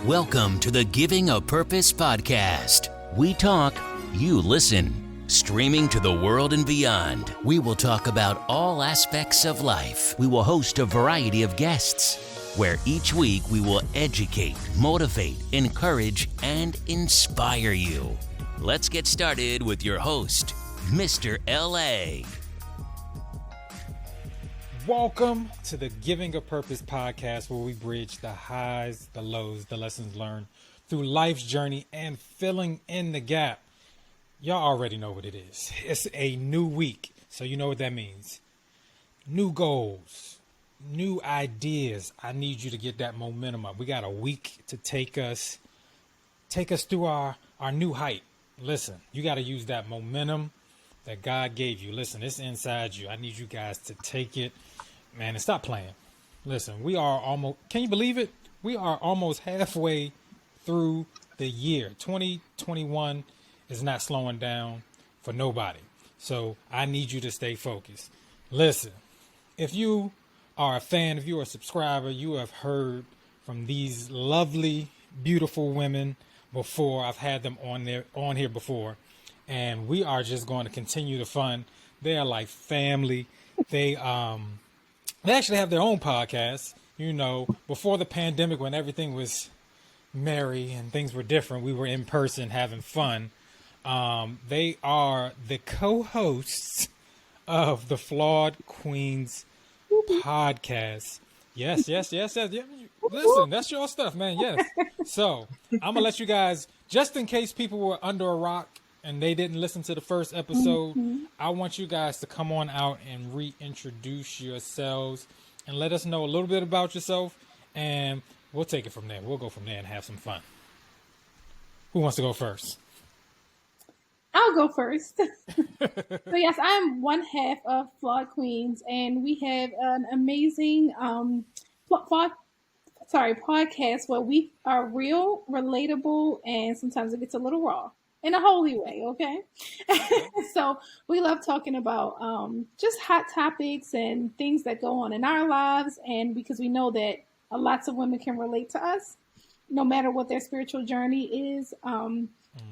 Welcome to the Giving a Purpose podcast. We talk, you listen. Streaming to the world and beyond, we will talk about all aspects of life. We will host a variety of guests, where each week we will educate, motivate, encourage, and inspire you. Let's get started with your host, Mr. L.A. Welcome to the Giving a Purpose podcast, where we bridge the highs, the lows, the lessons learned through life's journey and filling in the gap. Y'all already know what it is. It's a new week, so you know what that means. New goals, new ideas. I need you to get that momentum up. We got a week to take us through our new height. Listen, you got to use that momentum that God gave you. Listen, it's inside you. I need you guys to take it, man, and stop playing. Listen, we are almost, can you believe it? We are almost halfway through the year. 2021 is not slowing down for nobody. So I need you to stay focused. Listen, if you are a fan, if you are a subscriber, you have heard from these lovely, beautiful women before. I've had them on here before. And we are just going to continue the fun. They are like family. They actually have their own podcast. You know, before the pandemic, when everything was merry and things were different, we were in person having fun. They are the co-hosts of the Flawed Queens Podcast. Yes. Listen, that's your stuff, man. Yes. So I'm going to let you guys, just in case people were under a rock and they didn't listen to the first episode, I want you guys to come on out and reintroduce yourselves and let us know a little bit about yourself, and we'll take it from there. We'll go from there and have some fun. Who wants to go first? I'll go first. So yes, I'm one half of Flawed Queens, and we have an amazing podcast where we are real, relatable, and sometimes it gets a little raw. In a holy way, okay? So we love talking about just hot topics and things that go on in our lives. And because we know that lots of women can relate to us, no matter what their spiritual journey is,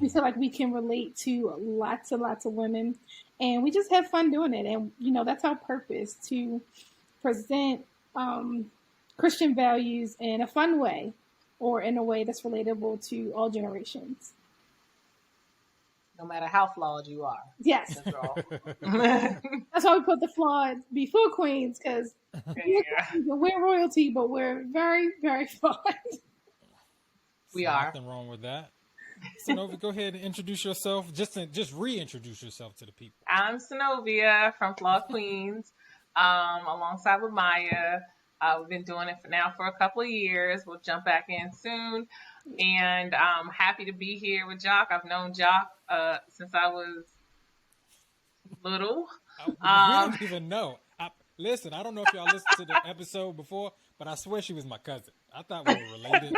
we feel like we can relate to lots and lots of women. And we just have fun doing it. And, you know, that's our purpose, to present Christian values in a fun way, or in a way that's relatable to all generations. No matter how flawed you are. Yes. That's why we put the flawed before Queens, because we're royalty, but we're very, very flawed. We are. Nothing wrong with that. Synovia, go ahead and introduce yourself. Just reintroduce yourself to the people. I'm Synovia from Flawed Queens, alongside with Maya. We've been doing it for a couple of years. We'll jump back in soon. And I'm happy to be here with Jock. I've known Jock since I was little. We don't even know. Listen, I don't know if y'all listened to the episode before, but I swear she was my cousin. I thought we were related.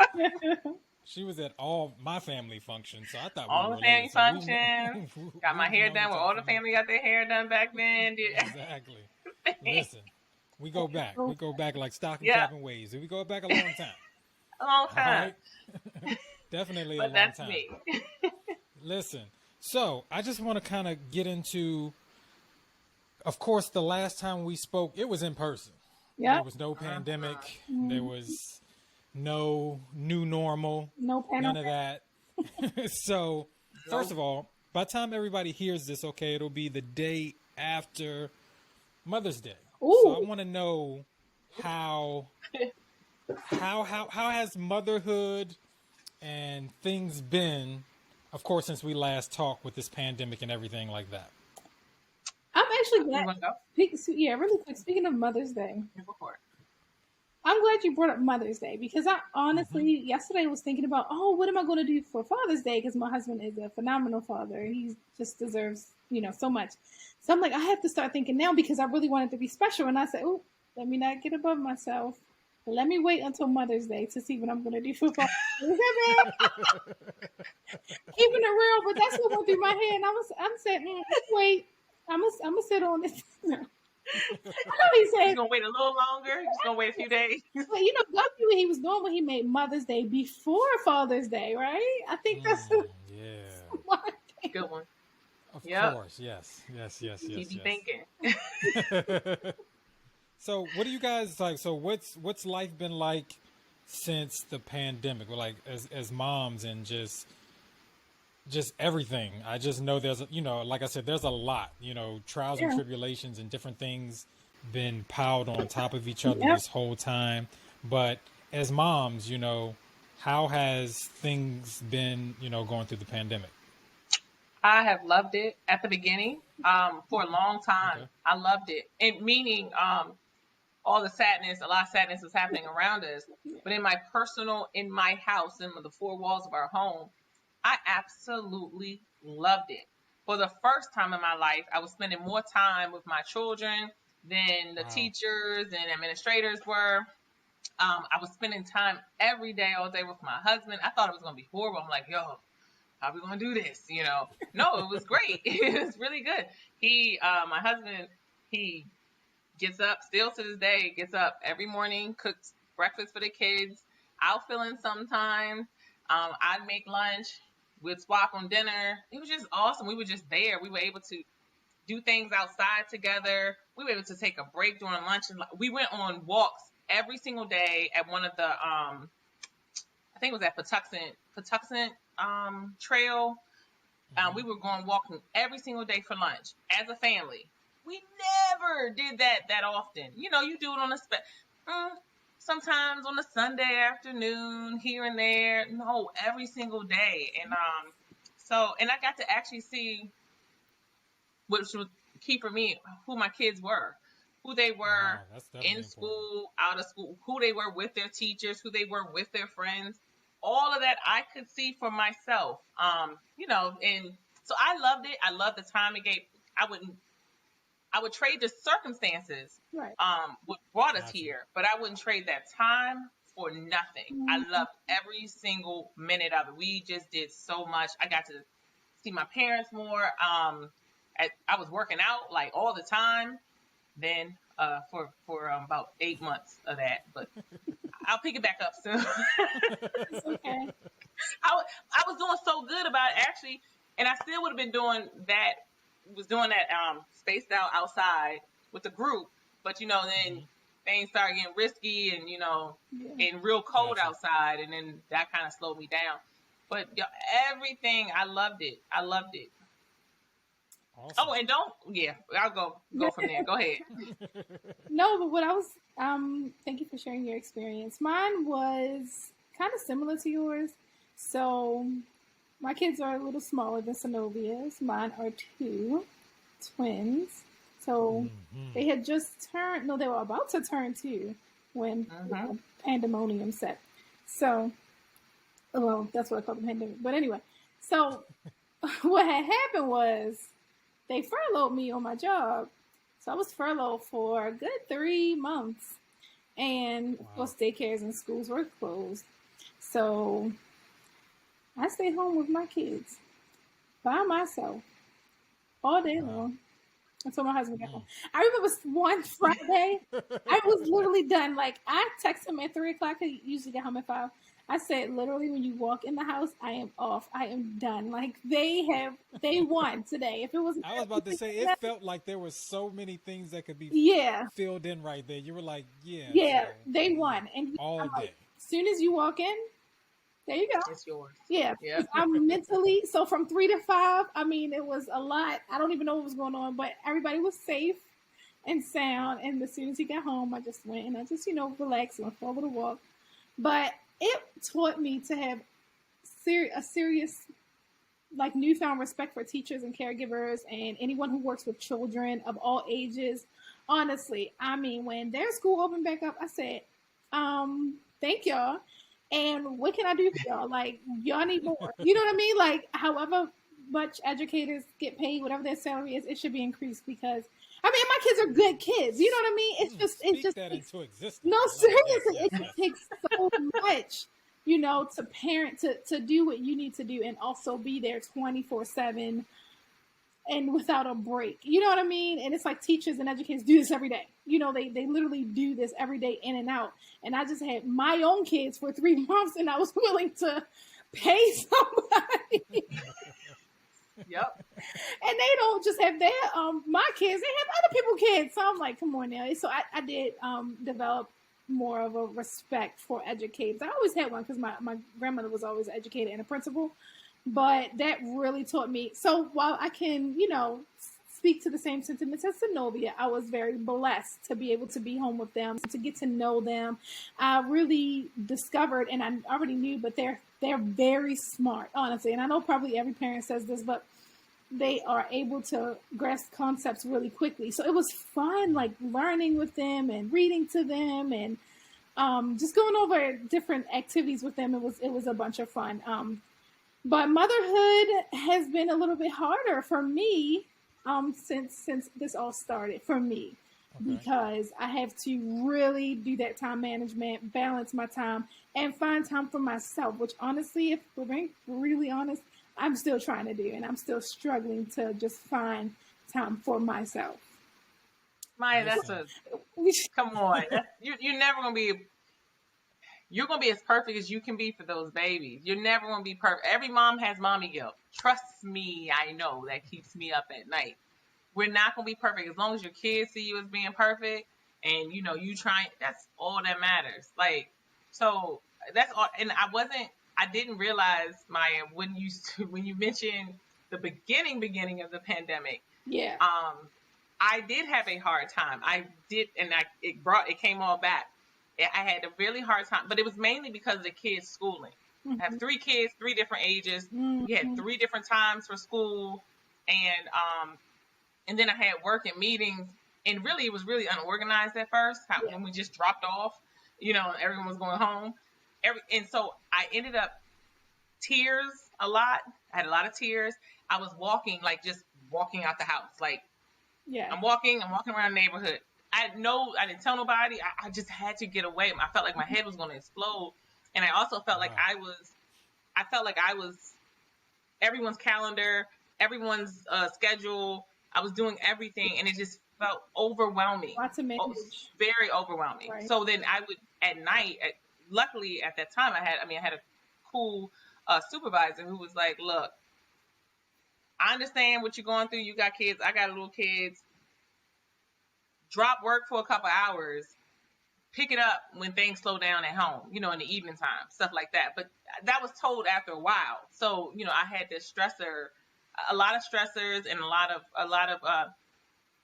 She was at all my family functions, so I thought all we were related. All the family functions. Got my hair done where all the family got their hair done back then. Exactly. Listen, we go back. We go back like stock and cap and ways. We go back a long time. A long time. Right? Definitely but a long that's time. Me. Listen, so I just want to kind of get into, of course, the last time we spoke, it was in person. Yeah. There was no pandemic. There was no new normal. No pandemic. None of that. So, first of all, by the time everybody hears this, okay, it'll be the day after Mother's Day. Ooh. So I want to know how has motherhood and things been, of course, since we last talked with this pandemic and everything like that? I'm actually glad. Really quick. Speaking of Mother's Day, I'm glad you brought up Mother's Day, because I honestly, yesterday was thinking about, what am I going to do for Father's Day? Because my husband is a phenomenal father. He just deserves, so much. So I'm like, I have to start thinking now, because I really want it to be special. And I said, let me not get above myself. Let me wait until Mother's Day to see what I'm going to do for Father's Day. Keeping it real, but that's what went through my head. And I'm saying, wait, I'm gonna sit on this. know he said He's gonna wait a little longer. He's gonna wait a few days. But God knew what he was doing when he made Mother's Day before Father's Day, right? I think that's Yeah. smart thing. Good one. Of Yep. course. Yes. He be thinking. So what do you guys like? So what's life been like since the pandemic? Well, like as moms and just everything. I just know there's like I said, there's a lot, trials and tribulations and different things been piled on top of each other this whole time. But as moms, how has things been, going through the pandemic? I have loved it at the beginning for a long time. Okay. I loved it. And meaning all the sadness, a lot of sadness was happening around us. But in my house, in the four walls of our home, I absolutely loved it. For the first time in my life, I was spending more time with my children than the teachers and administrators were. I was spending time every day, all day with my husband. I thought it was going to be horrible. I'm like, yo, how are we going to do this? No, it was great. It was really good. My husband, he gets up still to this day, gets up every morning, cooks breakfast for the kids. I'll fill in sometimes. I'd make lunch. We'd swap on dinner. It was just awesome. We were just there. We were able to do things outside together. We were able to take a break during lunch. And we went on walks every single day at one of the, I think it was at Patuxent Trail. We were going walking every single day for lunch as a family. We never did that often. You do it on sometimes on a Sunday afternoon here and there. No, every single day. And and I got to actually see, which was key for me, who my kids were, who they were in school, out of school, who they were with their teachers, who they were with their friends. All of that I could see for myself. And so I loved it. I loved the time it gave. I would trade the circumstances, what brought us here, but I wouldn't trade that time for nothing. Mm-hmm. I loved every single minute of it. We just did so much. I got to see my parents more. I was working out like all the time then for about 8 months of that, but I'll pick it back up soon. It's okay. I was doing so good about it actually, and I still would have been doing that. Was doing that spaced out outside with the group, but then things started getting risky and and real cold outside, and then that kind of slowed me down. But everything, I loved it. Awesome. Oh, and I'll go from there. Go ahead. No, but what I was thank you for sharing your experience. Mine was kind of similar to yours. So my kids are a little smaller than Synovia's. Mine are 2 twins. So they had just turned, they were about to turn 2 when pandemonium set. So, well, that's what I call the pandemic. But anyway, so what had happened was they furloughed me on my job. So I was furloughed for a good 3 months. And of course, daycares and schools were closed. So I stayed home with my kids by myself all day long until my husband got home. I remember one Friday, I was literally done. Like, I texted him at 3 o'clock. I usually get home at 5. I said, literally, when you walk in the house, I am off. I am done. Like, they won today. If it was, I was about to say, it felt like there were so many things that could be filled in right there. You were like, they won. And all day. Like, as soon as you walk in, there you go. It's yours. Yeah. I'm mentally, so from 3 to 5, I mean, it was a lot. I don't even know what was going on, but everybody was safe and sound. And as soon as he got home, I just went and I just, relaxed and went for a little walk. But it taught me to have a serious, like, newfound respect for teachers and caregivers and anyone who works with children of all ages. Honestly, I mean, when their school opened back up, I said, thank y'all. And what can I do for y'all? Like, y'all need more. You know what I mean? Like, however much educators get paid, whatever their salary is, it should be increased because, I mean, my kids are good kids. You know what I mean? It's just that into existence. No, seriously, it just takes so much, to parent, to do what you need to do and also be there 24/7 and without a break. You know what I mean? And it's like teachers and educators do this every day. You know, they literally do this every day in and out. And I just had my own kids for 3 months, and I was willing to pay somebody. Yep. And they don't just have their my kids, they have other people's kids. So I'm like, come on now. So I did develop more of a respect for educators. I always had one because my grandmother was always an educator and a principal. But that really taught me. So while I can, you know, speak to the same sentiments as Zenobia, I was very blessed to be able to be home with them, to get to know them. I really discovered, and I already knew, but they're very smart, honestly. And I know probably every parent says this, but they are able to grasp concepts really quickly. So it was fun, like learning with them and reading to them and just going over different activities with them. It was a bunch of fun. But motherhood has been a little bit harder for me since this all started for me. Okay. Because I have to really do that time management, balance my time, and find time for myself, which honestly, if we're being really honest, I'm still trying to do, and I'm still struggling to just find time for myself. Maya, come on. You're never going to be, you're going to be as perfect as you can be for those babies. You're never going to be perfect. Every mom has mommy guilt. Trust me, I know that keeps me up at night. We're not going to be perfect. As long as your kids see you as being perfect and, you know, you trying, that's all that matters. Like, so that's all. And I didn't realize, Maya, when you mentioned the beginning of the pandemic. Yeah. I did have a hard time. I did. And it came all back. I had a really hard time, but it was mainly because of the kids' schooling. Mm-hmm. I have 3 kids, 3 different ages. Mm-hmm. We had 3 different times for school. And then I had work and meetings, and really, it was really unorganized at first, when we just dropped off, you know, everyone was going home. And so I ended up tears a lot. I had a lot of tears. I was walking out the house. Like, I'm walking around the neighborhood. I didn't tell nobody. I just had to get away. I felt like my head was going to explode. And I also felt like I was everyone's calendar, everyone's schedule. I was doing everything, and it just felt overwhelming. Lots of manage. Very overwhelming. Right. So then I would, at night, luckily at that time, I had a cool supervisor who was like, look, I understand what you're going through. You got kids. I got little kids. Drop work for a couple hours. Pick it up when things slow down at home, you know, in the evening time, stuff like that. But that was told after a while. So, you know, I had this stressor, a lot of stressors and a lot of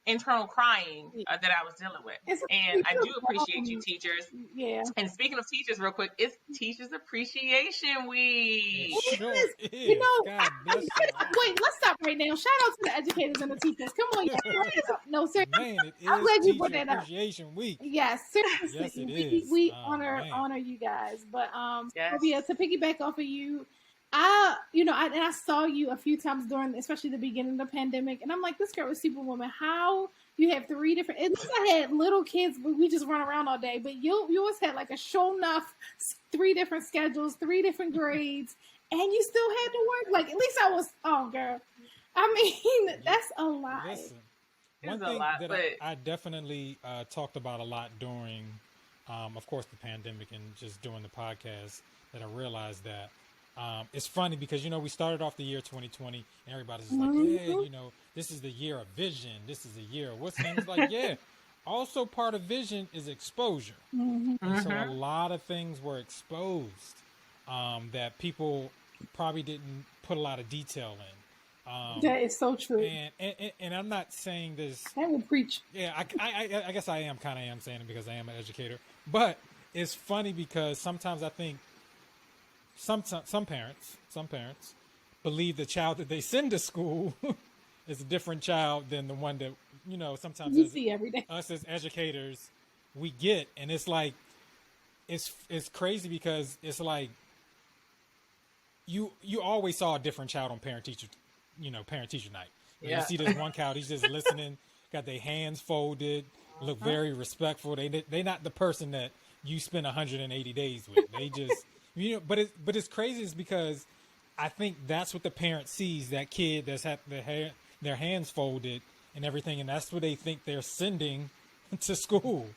internal crying that I was dealing with. And I do appreciate you, teachers. Yeah. And speaking of teachers, real quick, it's Teachers Appreciation Week. It sure is. You know, wait, let's stop right now. Shout out to the educators and the teachers. Come on, no, seriously. Man, it is I'm glad you put that up. Appreciation Week. Yes, seriously. Yes, it is. We honor you guys. But yes. Olivia, to piggyback off of you, I saw you a few times during, especially the beginning of the pandemic, and I'm like, this girl is Superwoman. How you have 3 different? At least I had little kids, but we just run around all day. But you always had like a show enough 3 different schedules, 3 different grades, and you still had to work. Like, at least I was. Oh, girl, I mean, that's a lot. Listen, one thing that I definitely talked about a lot during, of course, the pandemic and just doing the podcast, that I realized that. It's funny because, you know, we started off the year 2020 and everybody's just like, yeah, you know, this is the year of vision. This is the year of what's things like, yeah. Also part of vision is exposure. Mm-hmm. And so a lot of things were exposed that people probably didn't put a lot of detail in. That is so true. And I'm not saying this. I will preach. Yeah, I guess I am saying it because I am an educator. But it's funny because sometimes I think some parents believe the child that they send to school is a different child than the one that, you know, sometimes we see every day. Us as educators, we get. And it's like, it's crazy because it's like you always saw a different child on parent-teacher night. Yeah. You see this one child, he's just listening, got their hands folded, look very respectful. They not the person that you spend 180 days with. They just... You know, but it's crazy is because I think that's what the parent sees, that kid that's had their hands folded and everything, and that's what they think they're sending to school.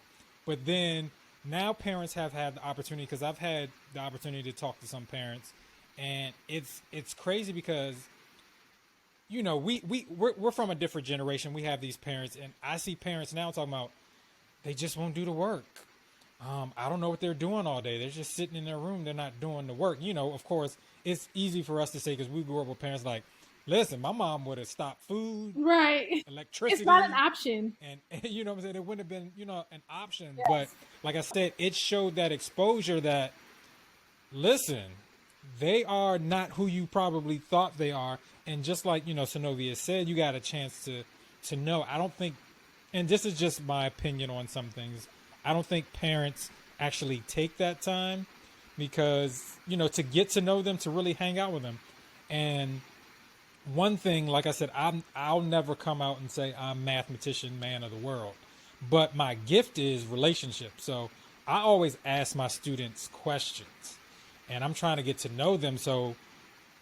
But then now parents have had the opportunity, because I've had the opportunity to talk to some parents, and it's crazy because, you know, we're from a different generation. We have these parents, and I see parents now talking about they just won't do the work. I don't know what they're doing all day. They're just sitting in their room. They're not doing the work. You know, of course, it's easy for us to say because we grew up with parents like, listen, my mom would have stopped food, Right. electricity. It's not an option. And you know what I'm saying? It wouldn't have been, you know, an option. Yes. But like I said, it showed that exposure that, listen, they are not who you probably thought they are. And just like, you know, Synovia said, you got a chance to know. I don't think, and this is just my opinion on some things, I don't think parents actually take that time because, you know, to get to know them, to really hang out with them. And one thing, like I said, I'll never come out and say I'm mathematician, man of the world, but my gift is relationship. So I always ask my students questions, and I'm trying to get to know them. So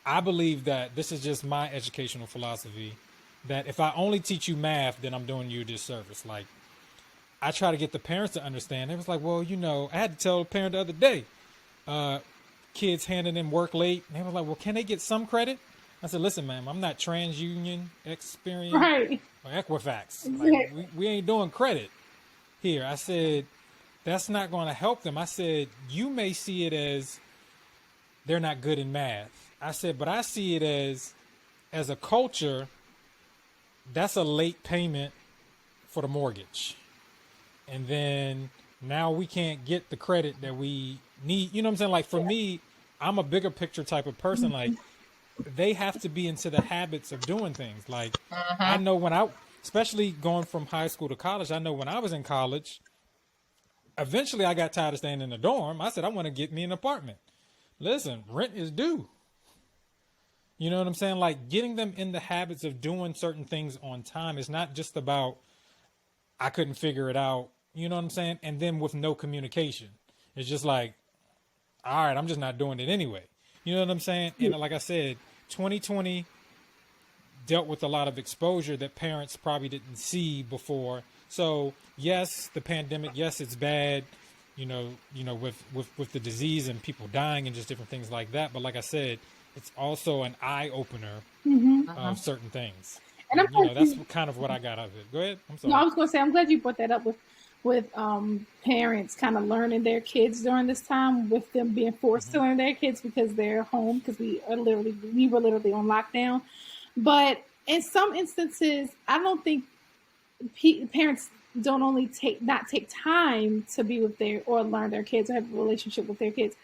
I believe that this is just my educational philosophy, that if I only teach you math, then I'm doing you a disservice. Like, I try to get the parents to understand. It was like, well, you know, I had to tell a parent the other day, kids handing in work late. And they were like, well, can they get some credit? I said, listen, ma'am, I'm not TransUnion, Experian, Right. or Equifax. Exactly. Like, we ain't doing credit here. I said, that's not going to help them. I said, you may see it as they're not good in math. I said, but I see it as a culture, that's a late payment for the mortgage. And then now we can't get the credit that we need. You know what I'm saying? Like, for me, I'm a bigger picture type of person. Like, they have to be into the habits of doing things. Like, I know especially going from high school to college, I know when I was in college, eventually I got tired of staying in the dorm. I said, I want to get me an apartment. Listen, rent is due. You know what I'm saying? Like, getting them in the habits of doing certain things on time is not just about, I couldn't figure it out. You know what I'm saying? And then with no communication, it's just like, all right, I'm just not doing it anyway. You know what I'm saying? And like I said, 2020 dealt with a lot of exposure that parents probably didn't see before. So yes, the pandemic, yes, it's bad, you know, with the disease and people dying and just different things like that. But like I said, it's also an eye opener of certain things. And I'm you know, that's kind of what I got out of it. Go ahead. I'm sorry. No, I was going to say, I'm glad you brought that up with parents kind of learning their kids during this time, with them being forced to learn their kids because they're home, because we were literally on lockdown. But in some instances, I don't think parents don't only not take time to be with or learn their kids or have a relationship with their kids,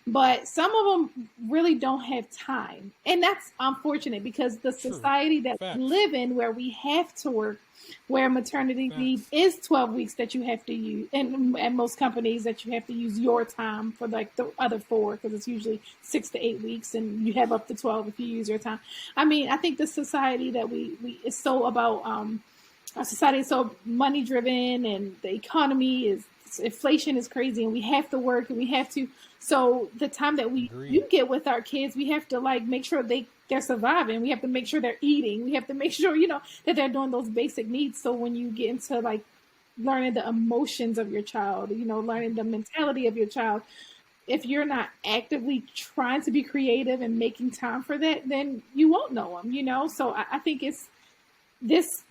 but some of them really don't have time. And that's unfortunate, because the society that we live in, where we have to work, where maternity leave is 12 weeks that you have to use, and at most companies that you have to use your time for like the other 4, because it's usually 6 to 8 weeks, and you have up to 12 if you use your time. I mean, I think the society that we is so about, our society is so money driven, and the economy is, inflation is crazy, and we have to work, and we have to. So the time that you get with our kids, we have to like make sure they're surviving. We have to make sure they're eating. We have to make sure, that they're doing those basic needs. So when you get into like learning the emotions of your child, learning the mentality of your child, if you're not actively trying to be creative and making time for that, then you won't know them, So I think this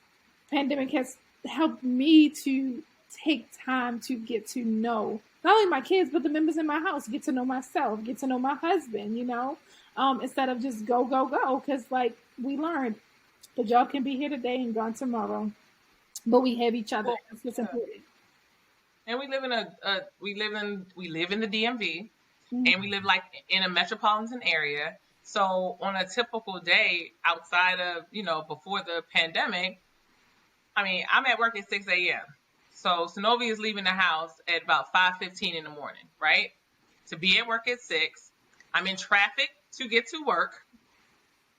pandemic has helped me to take time to get to know not only my kids, but the members in my house, get to know myself, get to know my husband, instead of just go. Because like we learned, the job can be here today and gone tomorrow, but we have each other. That's what's important. And we live in the DMV, and we live like in a metropolitan area. So on a typical day outside of, before the pandemic, I mean, I'm at work at 6 a.m. So Synovia is leaving the house at about 5:15 in the morning, right? To be at work at 6. I'm in traffic to get to work.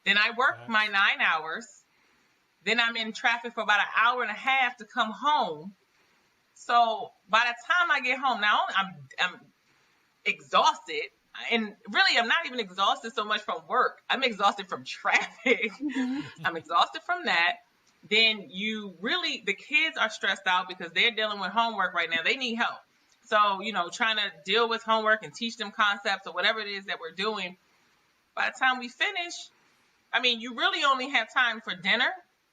Then I work my 9 hours. Then I'm in traffic for about an hour and a half to come home. So by the time I get home, now I'm exhausted, and really, I'm not even exhausted so much from work. I'm exhausted from traffic. I'm exhausted from that. Then the kids are stressed out because they're dealing with homework right now. They need help. So, trying to deal with homework and teach them concepts or whatever it is that we're doing. By the time we finish, you really only have time for dinner.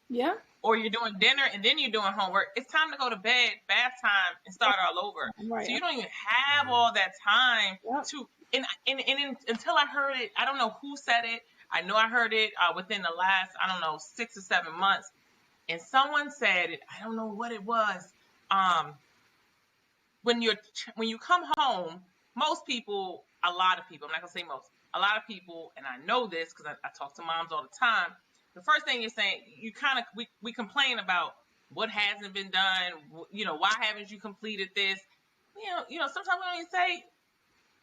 Yeah. Or you're doing dinner and then you're doing homework. It's time to go to bed, bath time, and start all over. Right. So you don't even have all that time Yep. to. And until I heard it, I don't know who said it. I know I heard it within the last, 6 or 7 months. And someone said it. I don't know what it was. When you come home, most people, a lot of people, I'm not gonna say most, a lot of people, and I know this because I talk to moms all the time. The first thing you're saying, we complain about what hasn't been done. Why haven't you completed this? Sometimes we don't even say,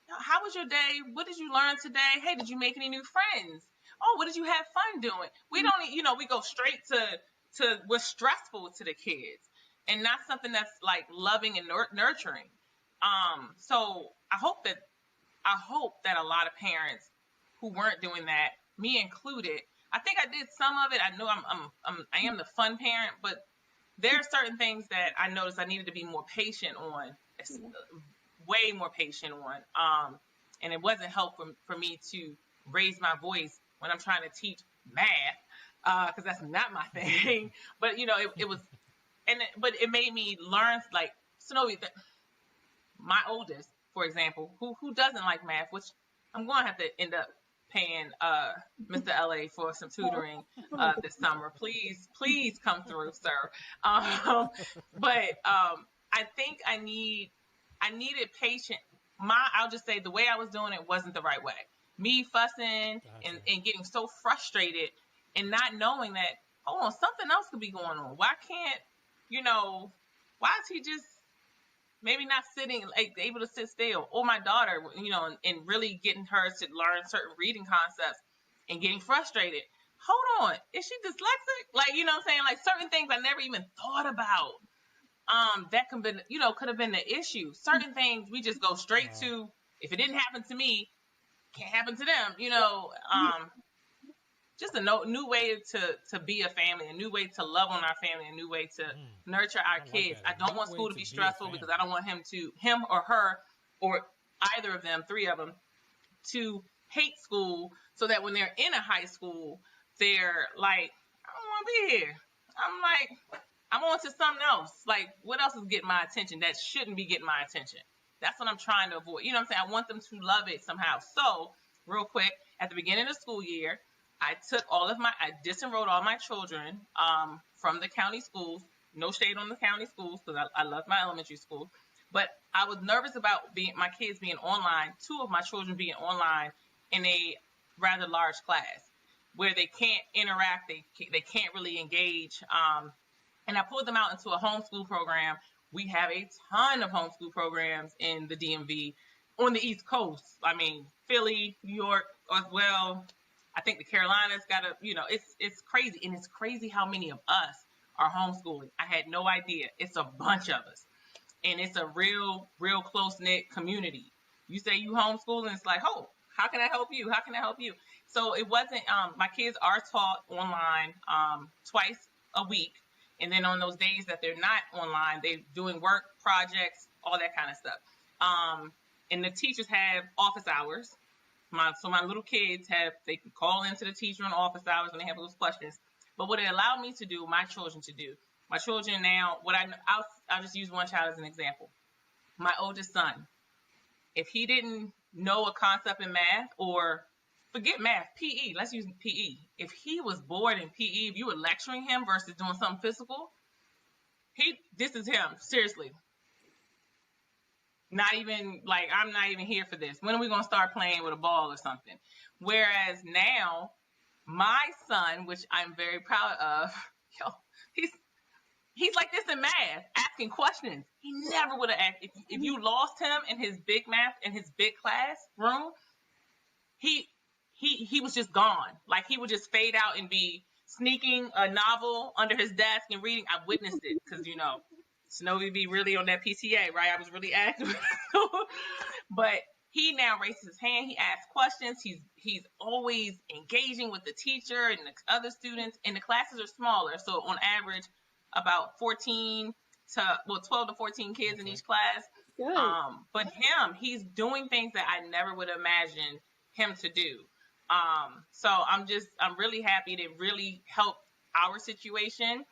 how was your day? What did you learn today? Hey, did you make any new friends? Oh, what did you have fun doing? We don't, we go straight to what's stressful to the kids and not something that's like loving and nurturing. So I hope that a lot of parents who weren't doing that, me included, I think I did some of it. I know I am the fun parent, but there are certain things that I noticed I needed to be more patient on, way more patient on. And it wasn't helpful for me to raise my voice when I'm trying to teach math, because that's not my thing. But it was, but it made me learn, like Snowy, my oldest, for example, who doesn't like math, which I'm going to have to end up paying Mr. LA for some tutoring this summer. Please come through, sir. But I think I needed patience. I'll just say the way I was doing it wasn't the right way. Me fussing and getting so frustrated and not knowing that, something else could be going on. Why can't, why is he just maybe not sitting, like, able to sit still? Or my daughter, and really getting her to learn certain reading concepts and getting frustrated. Hold on, is she dyslexic? Like, what I'm saying? Like, certain things I never even thought about. That could have been the issue. Certain things we just go straight to. If it didn't happen to me, it can't happen to them. Just a new way to be a family, a new way to love on our family, a new way to nurture our kids. I don't want school to be stressful because I don't want him or her, or either of them, 3 of them, to hate school, so that when they're in a high school, they're like, I don't want to be here. I'm like, I'm on to something else. Like, what else is getting my attention that shouldn't be getting my attention? That's what I'm trying to avoid. I'm saying? I want them to love it somehow. So, real quick, at the beginning of the school year, I disenrolled all my children from the county schools. No shade on the county schools, because I love my elementary school. But I was nervous about my kids being online, 2 of my children being online in a rather large class where they can't interact, they can't really engage. And I pulled them out into a homeschool program. We have a ton of homeschool programs in the DMV on the East Coast. Philly, New York as well. I think the Carolinas got it's crazy. And it's crazy how many of us are homeschooling. I had no idea. It's a bunch of us. And it's a real, real close-knit community. You say you homeschool, and it's like, how can I help you? How can I help you? So it wasn't, my kids are taught online twice a week. And then on those days that they're not online, they're doing work, projects, all that kind of stuff. And the teachers have office hours. So my little kids they can call into the teacher on office hours when they have those questions. But what it allowed me to do, my children now, I'll just use one child as an example. My oldest son, if he didn't know a concept in math, or forget math, PE, let's use PE. If he was bored in PE, if you were lecturing him versus doing something physical, this is him, seriously. Not even, like, I'm not even here for this. When are we going to start playing with a ball or something? Whereas now, my son, which I'm very proud of, he's like this in math, asking questions. He never would have asked. If you lost him in his big math, in his big class room, he was just gone. Like, he would just fade out and be sneaking a novel under his desk and reading. I witnessed it because, Snowy be really on that PTA, right? I was really active. But he now raises his hand. He asks questions. He's always engaging with the teacher and the other students. And the classes are smaller, so on average, about 12 to 14 kids in each class. Good. But he's doing things that I never would imagine him to do. So I'm really happy to really help our situation.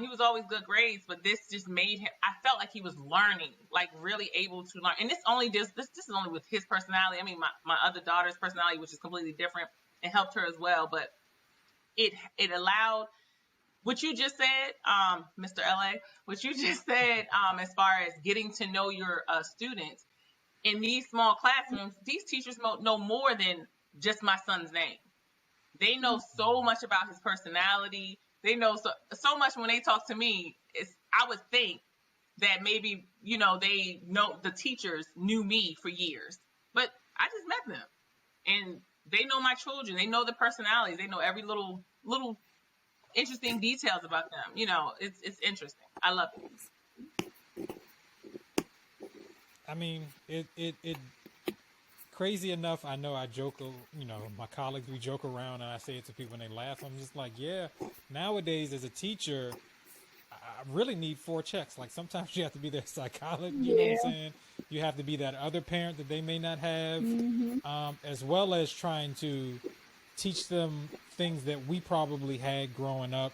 He was always good grades, but this just made him, I felt like he was learning, like really able to learn. And this is only with his personality. I mean, my other daughter's personality, which is completely different, and helped her as well. But it allowed what you just said, Mr. LA, what you just said, as far as getting to know your students in these small classrooms, these teachers know more than just my son's name. They know so much about his personality. They know so much when they talk to me. I would think that maybe, they know the teachers knew me for years, but I just met them, and they know my children. They know the personalities. They know every little interesting details about them. It's interesting. I love it. I mean, it crazy enough. I know I joke, my colleagues, we joke around and I say it to people and they laugh. I'm just like, yeah, nowadays as a teacher, I really need 4 checks. Like sometimes you have to be their psychologist, you know what I'm saying? You have to be that other parent that they may not have, as well as trying to teach them things that we probably had growing up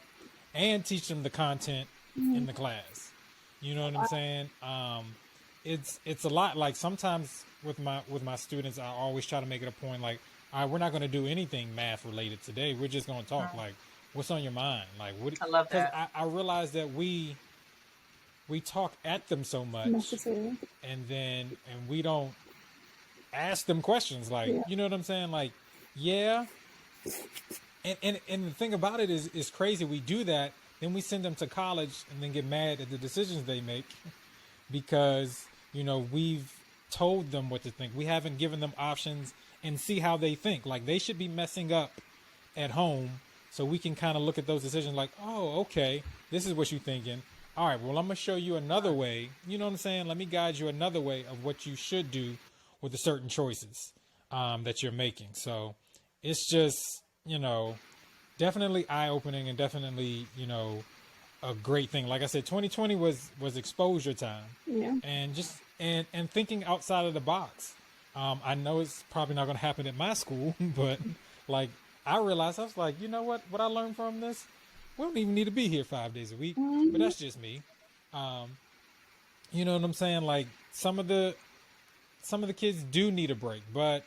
and teach them the content in the class. You know what I'm saying? It's a lot. Like sometimes with my students, I always try to make it a point like, all right, we're not going to do anything math related today. We're just going to talk like, what's on your mind? Like, what? I love that. Because I realize that we talk at them so much, and we don't ask them questions. Like, you know what I'm saying? Like, yeah. And the thing about it is crazy. We do that, then we send them to college and then get mad at the decisions they make because, we've told them what to think. We haven't given them options and see how they think. Like they should be messing up at home so we can kind of look at those decisions like, oh, okay, this is what you're thinking. All right, well, I'm going to show you another way. You know what I'm saying? Let me guide you another way of what you should do with the certain choices that you're making. So it's just, definitely eye-opening and definitely, a great thing. Like I said, 2020 was exposure time. Yeah. And just and thinking outside of the box. I know it's probably not going to happen at my school, but like I realized, I was like, you know what I learned from this? We don't even need to be here 5 days a week, but that's just me. You know what I'm saying? Like some of the kids do need a break, but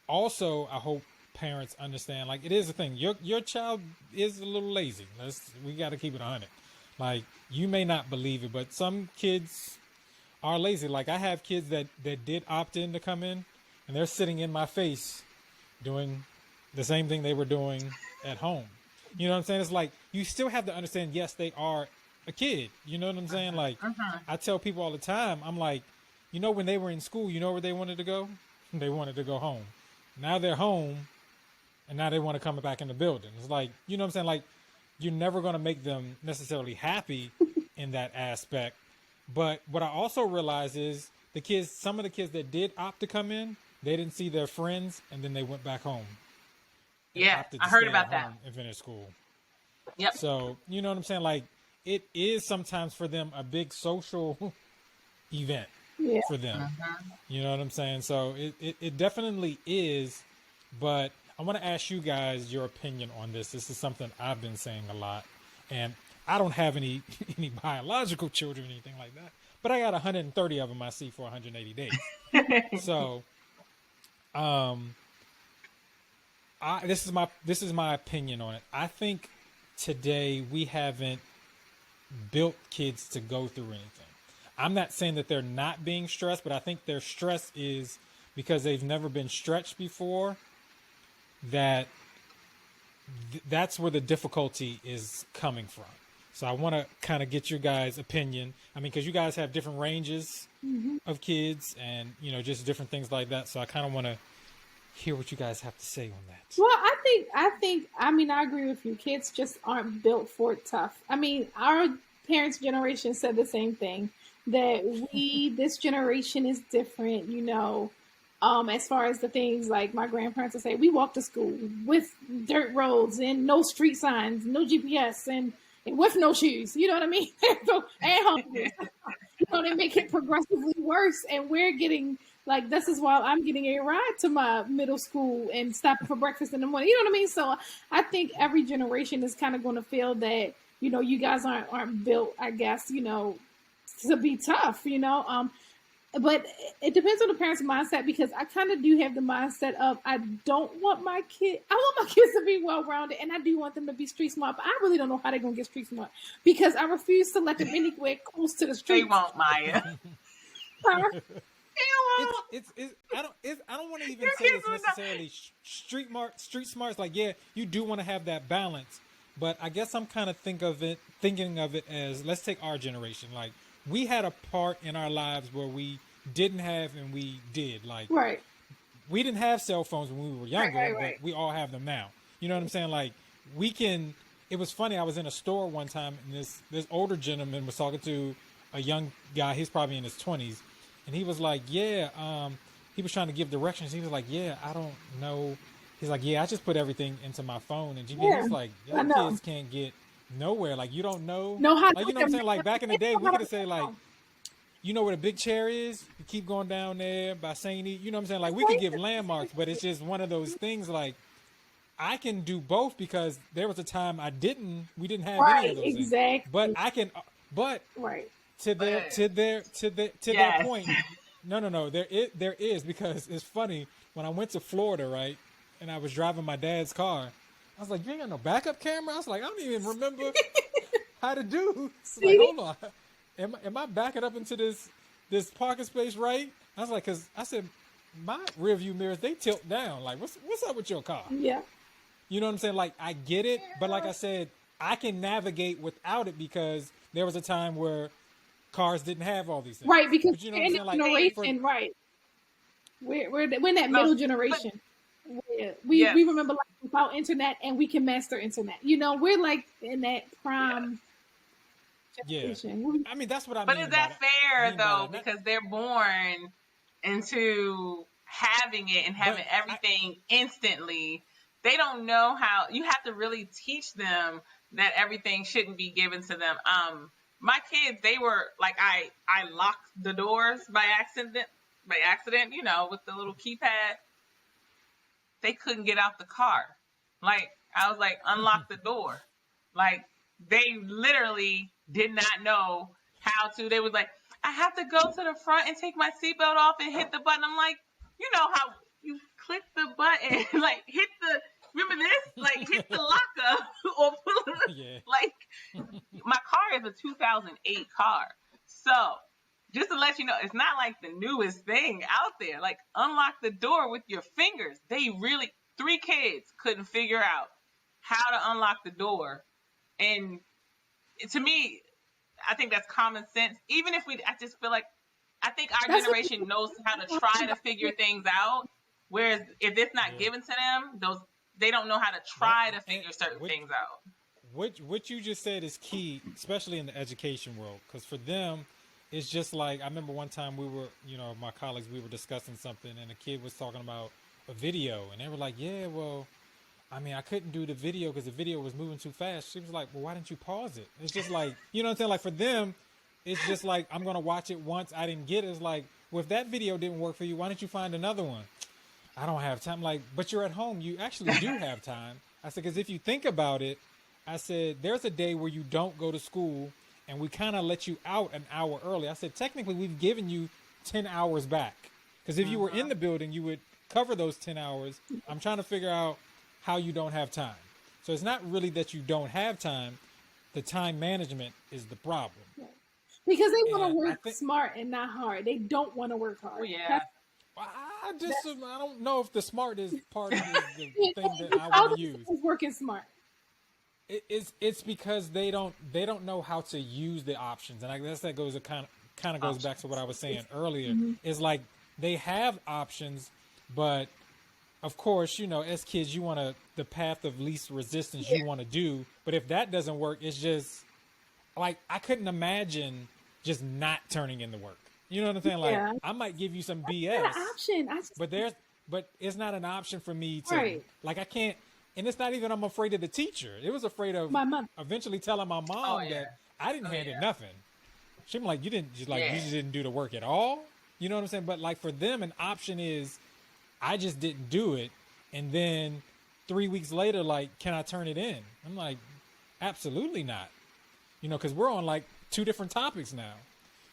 also I hope parents understand, like it is a thing. Your child is a little lazy. We got to keep it 100. Like you may not believe it, but some kids are lazy. Like I have kids that did opt in to come in, and they're sitting in my face doing the same thing they were doing at home. You know what I'm saying? It's like you still have to understand, yes, they are a kid. You know what I'm saying? Like I tell people all the time, I'm like, when they were in school, you know where they wanted to go? They wanted to go home. Now they're home, and now they want to come back in the building. It's like, you know what I'm saying? Like you're never going to make them necessarily happy in that aspect. But what I also realized is some of the kids that did opt to come in, they didn't see their friends, and then they went back home. Yeah, I heard about that. And finish school. Yep. So, you know what I'm saying? Like, it is sometimes for them a big social event for them. You know what I'm saying? So, it definitely is. But I want to ask you guys your opinion on this. This is something I've been saying a lot. And I don't have any biological children or anything like that. But I got 130 of them I see for 180 days. So, this is my opinion on it. I think today we haven't built kids to go through anything. I'm not saying that they're not being stressed, but I think their stress is because they've never been stretched before. That's where the difficulty is coming from. So I want to kind of get your guys' opinion. I mean, because you guys have different ranges of kids and, just different things like that. So I kind of want to hear what you guys have to say on that. Well, I agree with you. Kids just aren't built for it tough. I mean, our parents' generation said the same thing, that this generation is different, As far as the things like my grandparents would say, we walked to school with dirt roads and no street signs, no GPS, and with no shoes. You know what I mean? So, and homeless. You know, they make it progressively worse, and we're getting like this is why I'm getting a ride to my middle school and stopping for breakfast in the morning. You know what I mean? So I think every generation is kind of going to feel that, you know, you guys aren't built, I guess, you know, to be tough, you know. But it depends on the parents' mindset, because I kind of do have the mindset of I want my kids to be well-rounded, and I do want them to be street smart, but I really don't know how they're going to get street smart, because I refuse to let them anywhere close to the street. They won't, Maya. I don't want to even say it's necessarily street smarts. Like, yeah, you do want to have that balance, but I guess I'm kind of thinking of it as, let's take our generation. Like, we had a part in our lives where we didn't have and we did. Like, right. We didn't have cell phones when we were younger, right. but we all have them now. You know what I'm saying? Like, we can. It was funny. I was in a store one time, and this older gentleman was talking to a young guy. He's probably in his 20s, and he was like, "Yeah." He was trying to give directions. He was like, "Yeah, I don't know." He's like, "Yeah, I just put everything into my phone." And GPS, he's like, "Young kids can't get nowhere. Like, you don't know how like, you know what I'm saying? Like, back in the day, we could have said, like, you know where the big chair is? You keep going down there by St. E. You know what I'm saying? Like, we could give landmarks, but it's just one of those things, like, I can do both, because there was a time we didn't have any of those exactly. things. But I can, to their point, no, there is, because it's funny, when I went to Florida, right, and I was driving my dad's car, I was like, "You ain't got no backup camera?" I was like, "I don't even remember how to do." Like, hold on, am I backing up into this parking space, right? I was like, because I said my rear view mirrors, they tilt down. Like, what's up with your car? Yeah, you know what I'm saying? Like, I get it, but like I said, I can navigate without it, because there was a time where cars didn't have all these things, right? Because you know we're in that generation, right? We're in that middle generation. We remember life without internet, and we can master internet. You know, we're like in that prime generation. I mean, that's what I mean. But is that fair, though? Because they're born into having it and having everything instantly. They don't know how. You have to really teach them that everything shouldn't be given to them. My kids, they were like, I locked the doors by accident, you know, with the little keypad. They couldn't get out the car. Like, I was like, unlock the door. Like, they literally did not know how to. They was like, I have to go to the front and take my seatbelt off and hit the button. I'm like, you know how you click the button, like remember this? Like, hit the locker or pull it. Like, my car is a 2008 car. So, just to let you know, it's not like the newest thing out there. Like, unlock the door with your fingers. 3 kids couldn't figure out how to unlock the door. And to me, I think that's common sense. Even if I just feel like, I think our generation knows how to try to figure things out. Whereas if it's not given to them, they don't know how to try to figure certain things out. What you just said is key, especially in the education world. Because for them, it's just like, I remember one time we were, you know, my colleagues, we were discussing something, and a kid was talking about a video, and they were like, "Yeah, well, I mean, I couldn't do the video because the video was moving too fast." She was like, "Well, why didn't you pause it?" It's just like, you know what I'm saying? Like, for them, it's just like, I'm going to watch it once. I didn't get it. It's like, well, if that video didn't work for you, why didn't you find another one? I don't have time. Like, but you're at home. You actually do have time. I said, because if you think about it, I said, there's a day where you don't go to school, and we kind of let you out an hour early. I said, technically, we've given you 10 hours back. Because if you were in the building, you would cover those 10 hours. I'm trying to figure out how you don't have time. So it's not really that you don't have time. The time management is the problem. Because they want to work smart and not hard. They don't want to work hard. Oh, yeah. I don't know if the smart is part of the thing that I want to use. Working smart. It's because they don't know how to use the options, and I guess that goes kind of goes back to what I was saying earlier. Is like, they have options, but of course, you know, as kids, you want the path of least resistance you want to do. But if that doesn't work, it's just like, I couldn't imagine just not turning in the work. You know what I'm saying? Like, Yeah. I might give you some Not BS, an option. I just but it's not an option for me to, Right. like, I can't, and it's not even I'm afraid of the teacher. It was afraid of My mother. eventually telling my Oh mom yeah. that I didn't Oh hand in yeah. nothing. She was like, you didn't just like you Yeah. just didn't do the work at all. You know what I'm saying? But like for them, an option is I just didn't do it, and then 3 weeks later, like, can I turn it in? I'm like, absolutely not. You know, because we're on like two different topics now.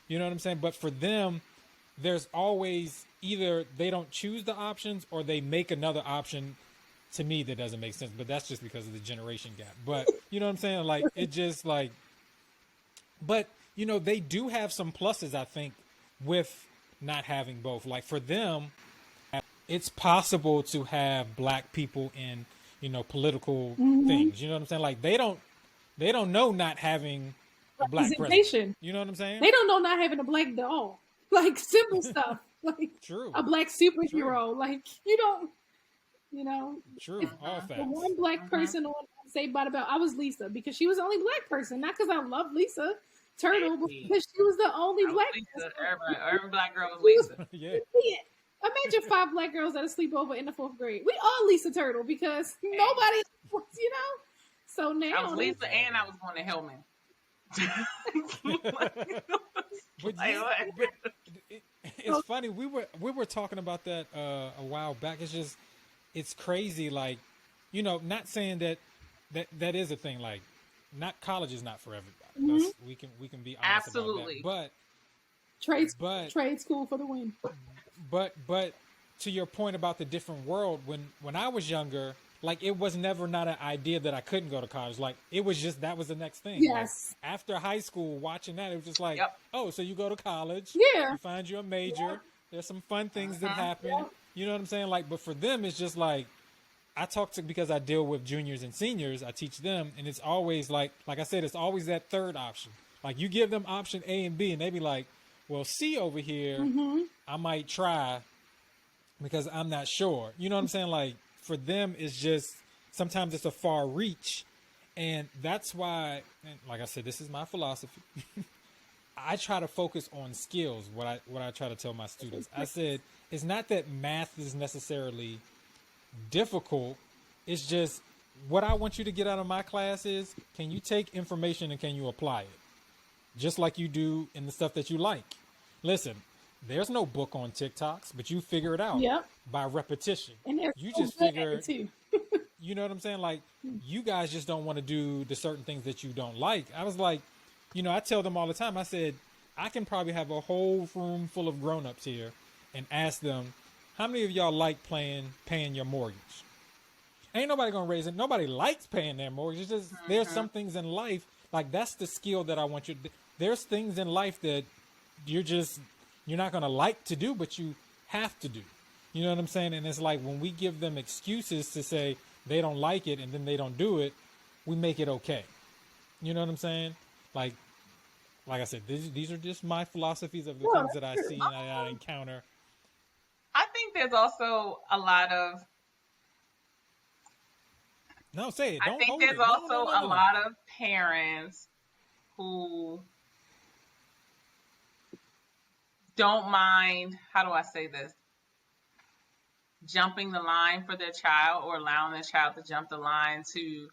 You know what I'm saying? But for them, there's always either they don't choose the options or they make another option to me that doesn't make sense. But that's just because of the generation gap. But you know what I'm saying? Like it just like, but you know, they do have some pluses, I think, with not having both. Like for them, it's possible to have black people in, you know, political things. You know what I'm saying? Like they don't know not having a black president. Representation. You know what I'm saying? They don't know not having a black doll. Like simple stuff. Like True. a black superhero. Like you don't, you know. True. All The facts. one black person on Saved by the Bell, I was Lisa because she was the only black person. Not because I love Lisa Turtle, but because she was the only I was black Lisa. person. Every black girl was Lisa. Yeah. Yeah. Imagine 5 black girls at a sleepover in the 4th grade. We all Lisa Turtle because nobody else, you know. So now I was Lisa and I was going to Hillman. But, Like, yeah, what? but it's funny. We were talking about that a while back. It's just it's crazy. Like, you know, not saying that is a thing. Like, not college is not for everybody. We can be honest Absolutely. about that. trade school for the win. But to your point about the different world, when I was younger, like it was never not an idea that I couldn't go to college. Like it was just that was the next thing. Yes. Like, after high school, watching that, it was just like, Yep. oh, so you go to college. Yeah. You find you a major. There's some fun things that happen. Yeah. You know what I'm saying? Like, but for them, it's just like I talk to because I deal with juniors and seniors. I teach them, and it's always like I said, it's always that third option. Like you give them option A and B, and they be like, well, C over here, I might try because I'm not sure. You know what I'm saying? Like for them, it's just sometimes it's a far reach, and that's why. And like I said, this is my philosophy. I try to focus on skills. What I try to tell my students, I said, it's not that math is necessarily difficult. It's just what I want you to get out of my class is, can you take information and can you apply it? Just like you do in the stuff that you like. Listen, there's no book on TikToks, but you figure it out Yep. by repetition. And they're You so just good at figure, it too. you know what I'm saying? Like, you guys just don't want to do the certain things that you don't like. I was like, you know, I tell them all the time, I said, I can probably have a whole room full of grown-ups here and ask them, how many of y'all like paying your mortgage? Ain't nobody going to raise it. Nobody likes paying their mortgage. It's just, there's some things in life, like that's the skill that I want you to, there's things in life that you're not going to like to do, but you have to do. You know what I'm saying? And it's like when we give them excuses to say they don't like it and then they don't do it, we make it okay. You know what I'm saying? Like I said, these are just my philosophies of the things that I see and I encounter. I think there's also a lot of. No, say it. I Don't think hold there's it. No, also no, no, a no. lot of parents who don't mind. How do I say this? Jumping the line for their child or allowing their child to jump the line to.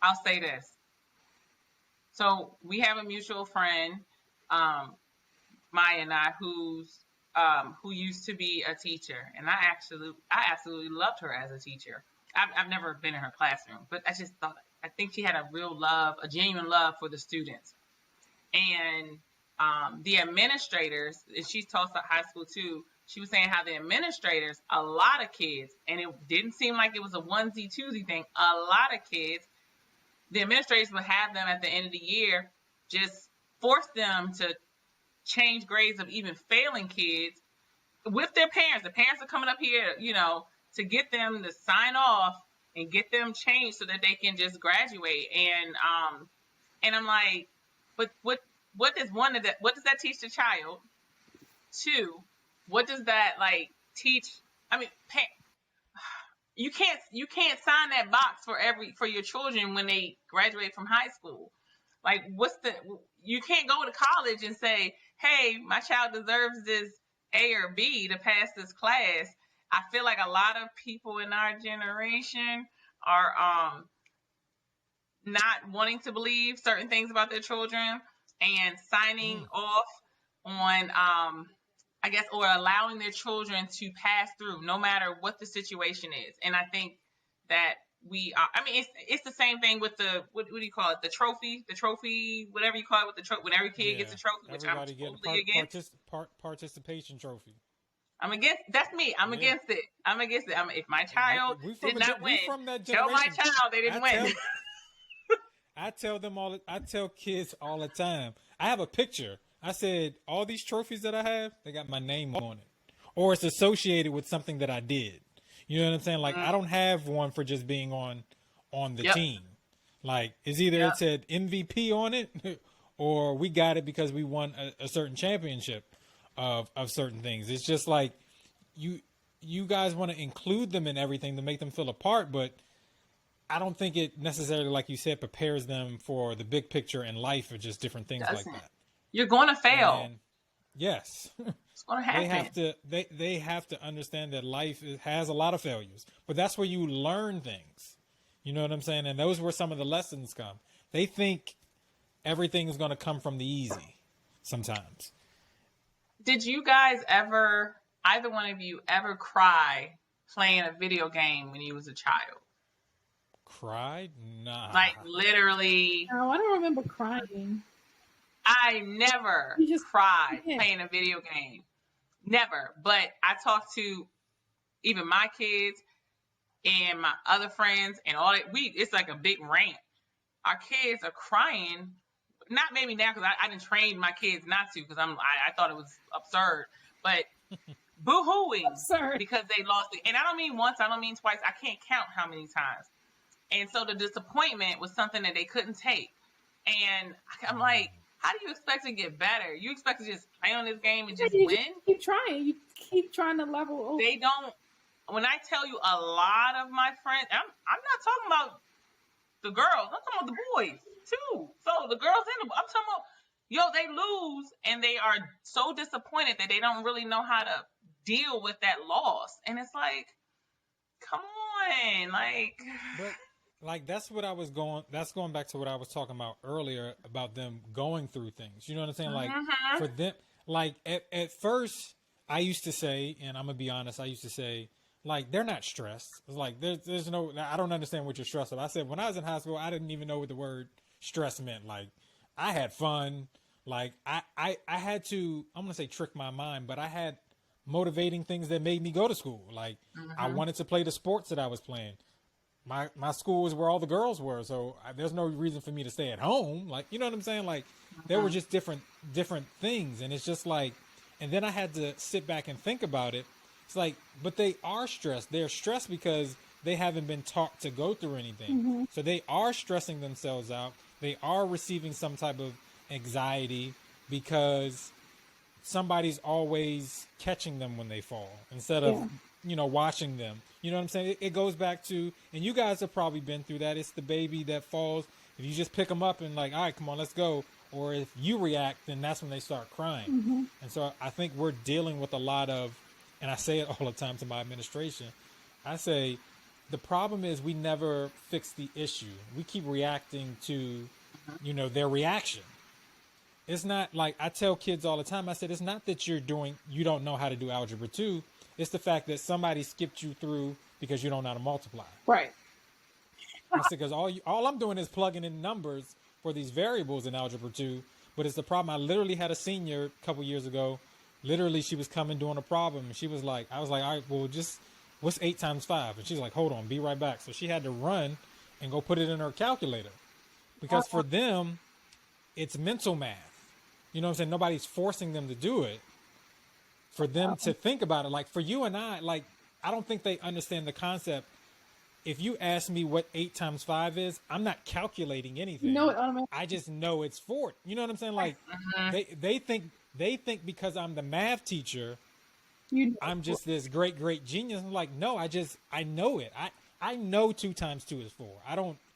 I'll say this. So we have a mutual friend, Maya and I, who used to be a teacher, and I absolutely loved her as a teacher. I've never been in her classroom, but I think she had a genuine love for the students. And the administrators, and she taught at high school too, she was saying how the administrators, a lot of kids, and it didn't seem like it was a onesie, twosie thing, a lot of kids, the administrators would have them at the end of the year just force them to change grades of even failing kids with their parents. The parents are coming up here, you know, to get them to sign off and get them changed so that they can just graduate. And I'm like, but what does that teach the child? 2, what does that like teach? I mean, you can't sign that box for your children when they graduate from high school. Like, you can't go to college and say, hey, my child deserves this A or B to pass this class. I feel like a lot of people in our generation are not wanting to believe certain things about their children and signing off on I guess, or allowing their children to pass through no matter what the situation is. And I think that we are, I mean, it's the same thing with the, what do you call it? The trophy, whatever you call it with the trophy, when every kid gets a trophy, which I'm totally against. Participation trophy. I'm against, that's me. I'm against it. If my child did not win, tell my child they didn't win. I tell kids all the time. I have a picture. I said, all these trophies that I have, they got my name on it. Or it's associated with something that I did. You know what I'm saying? Like, I don't have one for just being on the team. Like, it's either it said MVP on it, or we got it because we won a certain championship of certain things. It's just like, you guys want to include them in everything to make them feel a part, but I don't think it necessarily, like you said, prepares them for the big picture in life or just different things like that. You're going to fail. And yes. It's going to happen. They have to understand that life has a lot of failures, but that's where you learn things. You know what I'm saying? And those were some of the lessons come. They think everything is going to come from the easy sometimes. Did you guys ever, either one of you, ever cry playing a video game when you was a child? Cried? Nah. Like literally. No, I don't remember crying. I never cried playing a video game. Never. But I talk to even my kids and my other friends and all that. It's like a big rant. Our kids are crying. Not maybe now because I didn't train my kids not to because I thought it was absurd. But boo-hooing because they lost it. And I don't mean once, I don't mean twice. I can't count how many times. And so the disappointment was something that they couldn't take. And I'm like, how do you expect to get better? You expect to just play on this game and just win? Keep trying. You keep trying to level over. They don't. When I tell you a lot of my friends, I'm not talking about the girls. I'm talking about the boys too. So the girls I'm talking about, they lose and they are so disappointed that they don't really know how to deal with that loss. And it's like, come on, Like that's going back to what I was talking about earlier about them going through things. You know what I'm saying? Like for them, like at first I used to say, and I'm gonna be honest, I used to say, like, they're not stressed. It's like, there's no, I don't understand what you're stressed about. I said, when I was in high school, I didn't even know what the word stress meant. Like, I had fun. Like I had to, I'm gonna say trick my mind, but I had motivating things that made me go to school. Like I wanted to play the sports that I was playing. My school was where all the girls were, so there's no reason for me to stay at home. Like, you know what I'm saying? Like, there were just different things, and it's just like, and then I had to sit back and think about it. It's like, but they are stressed. They're stressed because they haven't been taught to go through anything. So they are stressing themselves out. They are receiving some type of anxiety because somebody's always catching them when they fall instead of watching them. You know what I'm saying? It goes back to, and you guys have probably been through that. It's the baby that falls. If you just pick them up and like, all right, come on, let's go. Or if you react, then that's when they start crying. And so I think we're dealing with a lot of, and I say it all the time to my administration, I say, the problem is we never fix the issue. We keep reacting to, their reaction. It's not like, I tell kids all the time, I said, it's not that you don't know how to do algebra 2. It's the fact that somebody skipped you through because you don't know how to multiply. Right. I said, because all I'm doing is plugging in numbers for these variables in algebra 2. But it's the problem. I literally had a senior a couple years ago. Literally, she was coming doing a problem. And she was like, I was like, all right, well, just what's 8 times 5? And she's like, hold on, be right back. So she had to run and go put it in her calculator. Because for them, it's mental math. You know what I'm saying? Nobody's forcing them to do it. For them to think about it, like for you and I, like, I don't think they understand the concept. If you ask me what 8 times 5 is, I'm not calculating anything. I just know it's 4. You know what I'm saying? Like they think because I'm the math teacher, I'm just this great genius. I'm like, no, I know it. I know 2 times 2 is 4.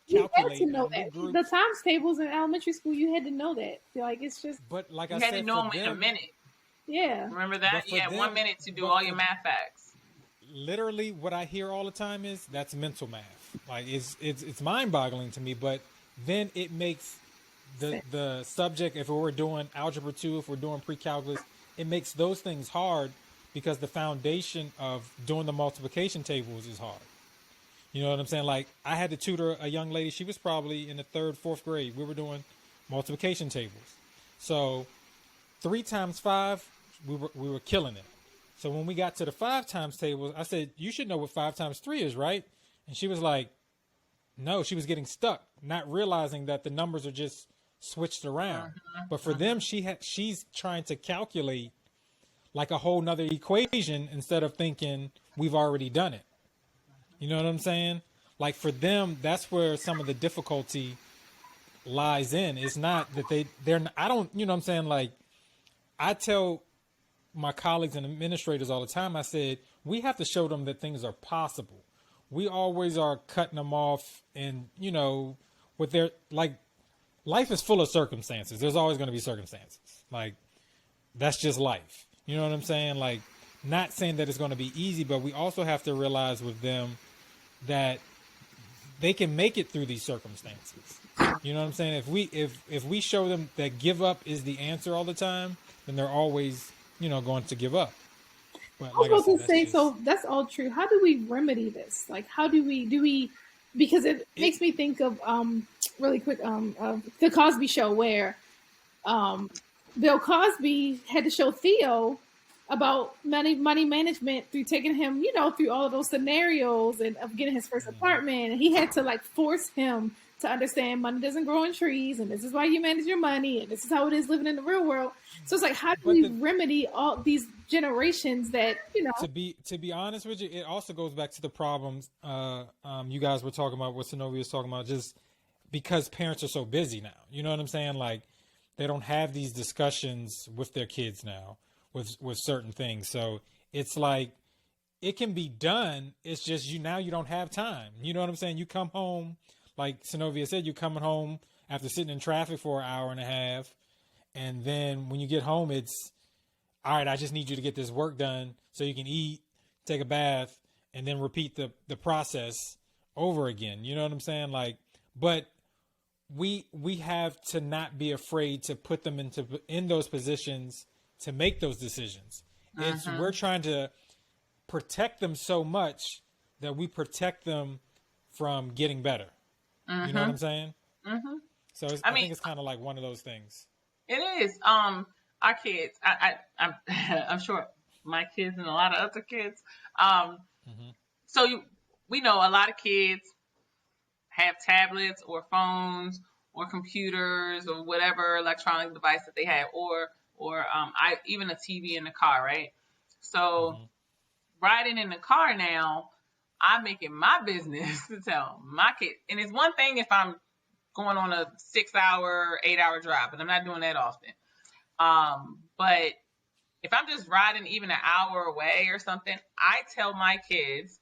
You had to calculating know and that. what The groups. times tables in elementary school, you had to know that. Like, it's just, But like You I had to said, know for them in a them, minute. yeah. Remember that? but You for had 1 them, minute to do but all for your math facts. literally what I hear all the time is that's mental math. Like it's mind boggling to me. But then it makes the subject, if we're doing algebra 2, if we're doing pre-calculus, it makes those things hard because the foundation of doing the multiplication tables is hard. You know what I'm saying? Like, I had to tutor a young lady. She was probably in the 3rd, 4th grade. We were doing multiplication tables. So 3 times 5, we were killing it. So when we got to the 5 times tables, I said, you should know what 5 times 3 is, right? And she was like, no, she was getting stuck, not realizing that the numbers are just switched around. But for them, she's trying to calculate like a whole nother equation instead of thinking we've already done it. You know what I'm saying? Like, for them, that's where some of the difficulty lies in. It's not that they're I don't, you know what I'm saying? Like, I tell my colleagues and administrators all the time, I said, we have to show them that things are possible. We always are cutting them off, and, you know, with their, like, life is full of circumstances. There's always going to be circumstances. Like, that's just life. You know what I'm saying? Like, not saying that it's going to be easy, but we also have to realize with them that they can make it through these circumstances. You know what I'm saying? If we show them that give up is the answer all the time, then they're always, you know, going to give up. But I was like I about said, to say, so that's all true. How do we remedy this? Like, how do we, because it makes me think of, really quick, of the Cosby Show, where, Bill Cosby had to show Theo about money management through taking him, you know, through all of those scenarios and of getting his first apartment. And he had to, like, force him to understand money doesn't grow on trees, and this is why you manage your money, and this is how it is living in the real world. So it's like, how do we remedy all these generations that, you know? To be honest with you, it also goes back to the problems you guys were talking about, what Synovia was talking about, just because parents are so busy now. You know what I'm saying? Like, they don't have these discussions with their kids now with certain things. So it's like, it can be done. It's just you don't have time. You know what I'm saying? You come home, like Synovia said, you're coming home after sitting in traffic for an hour and a half. And then when you get home, it's, all right, I just need you to get this work done so you can eat, take a bath, and then repeat the process over again. You know what I'm saying? Like, but we have to not be afraid to put them in those positions to make those decisions. It's, we're trying to protect them so much that we protect them from getting better. You know what I'm saying? So I think it's kind of like one of those things. It is. Our kids, I'm sure my kids and a lot of other kids. So we know a lot of kids have tablets or phones or computers or whatever electronic device that they have, or even a TV in the car, right? So riding in the car now, I'm making my business to tell my kids. And it's one thing if I'm going on a 6-hour, 8-hour drive, but I'm not doing that often. But if I'm just riding even an hour away or something, I tell my kids,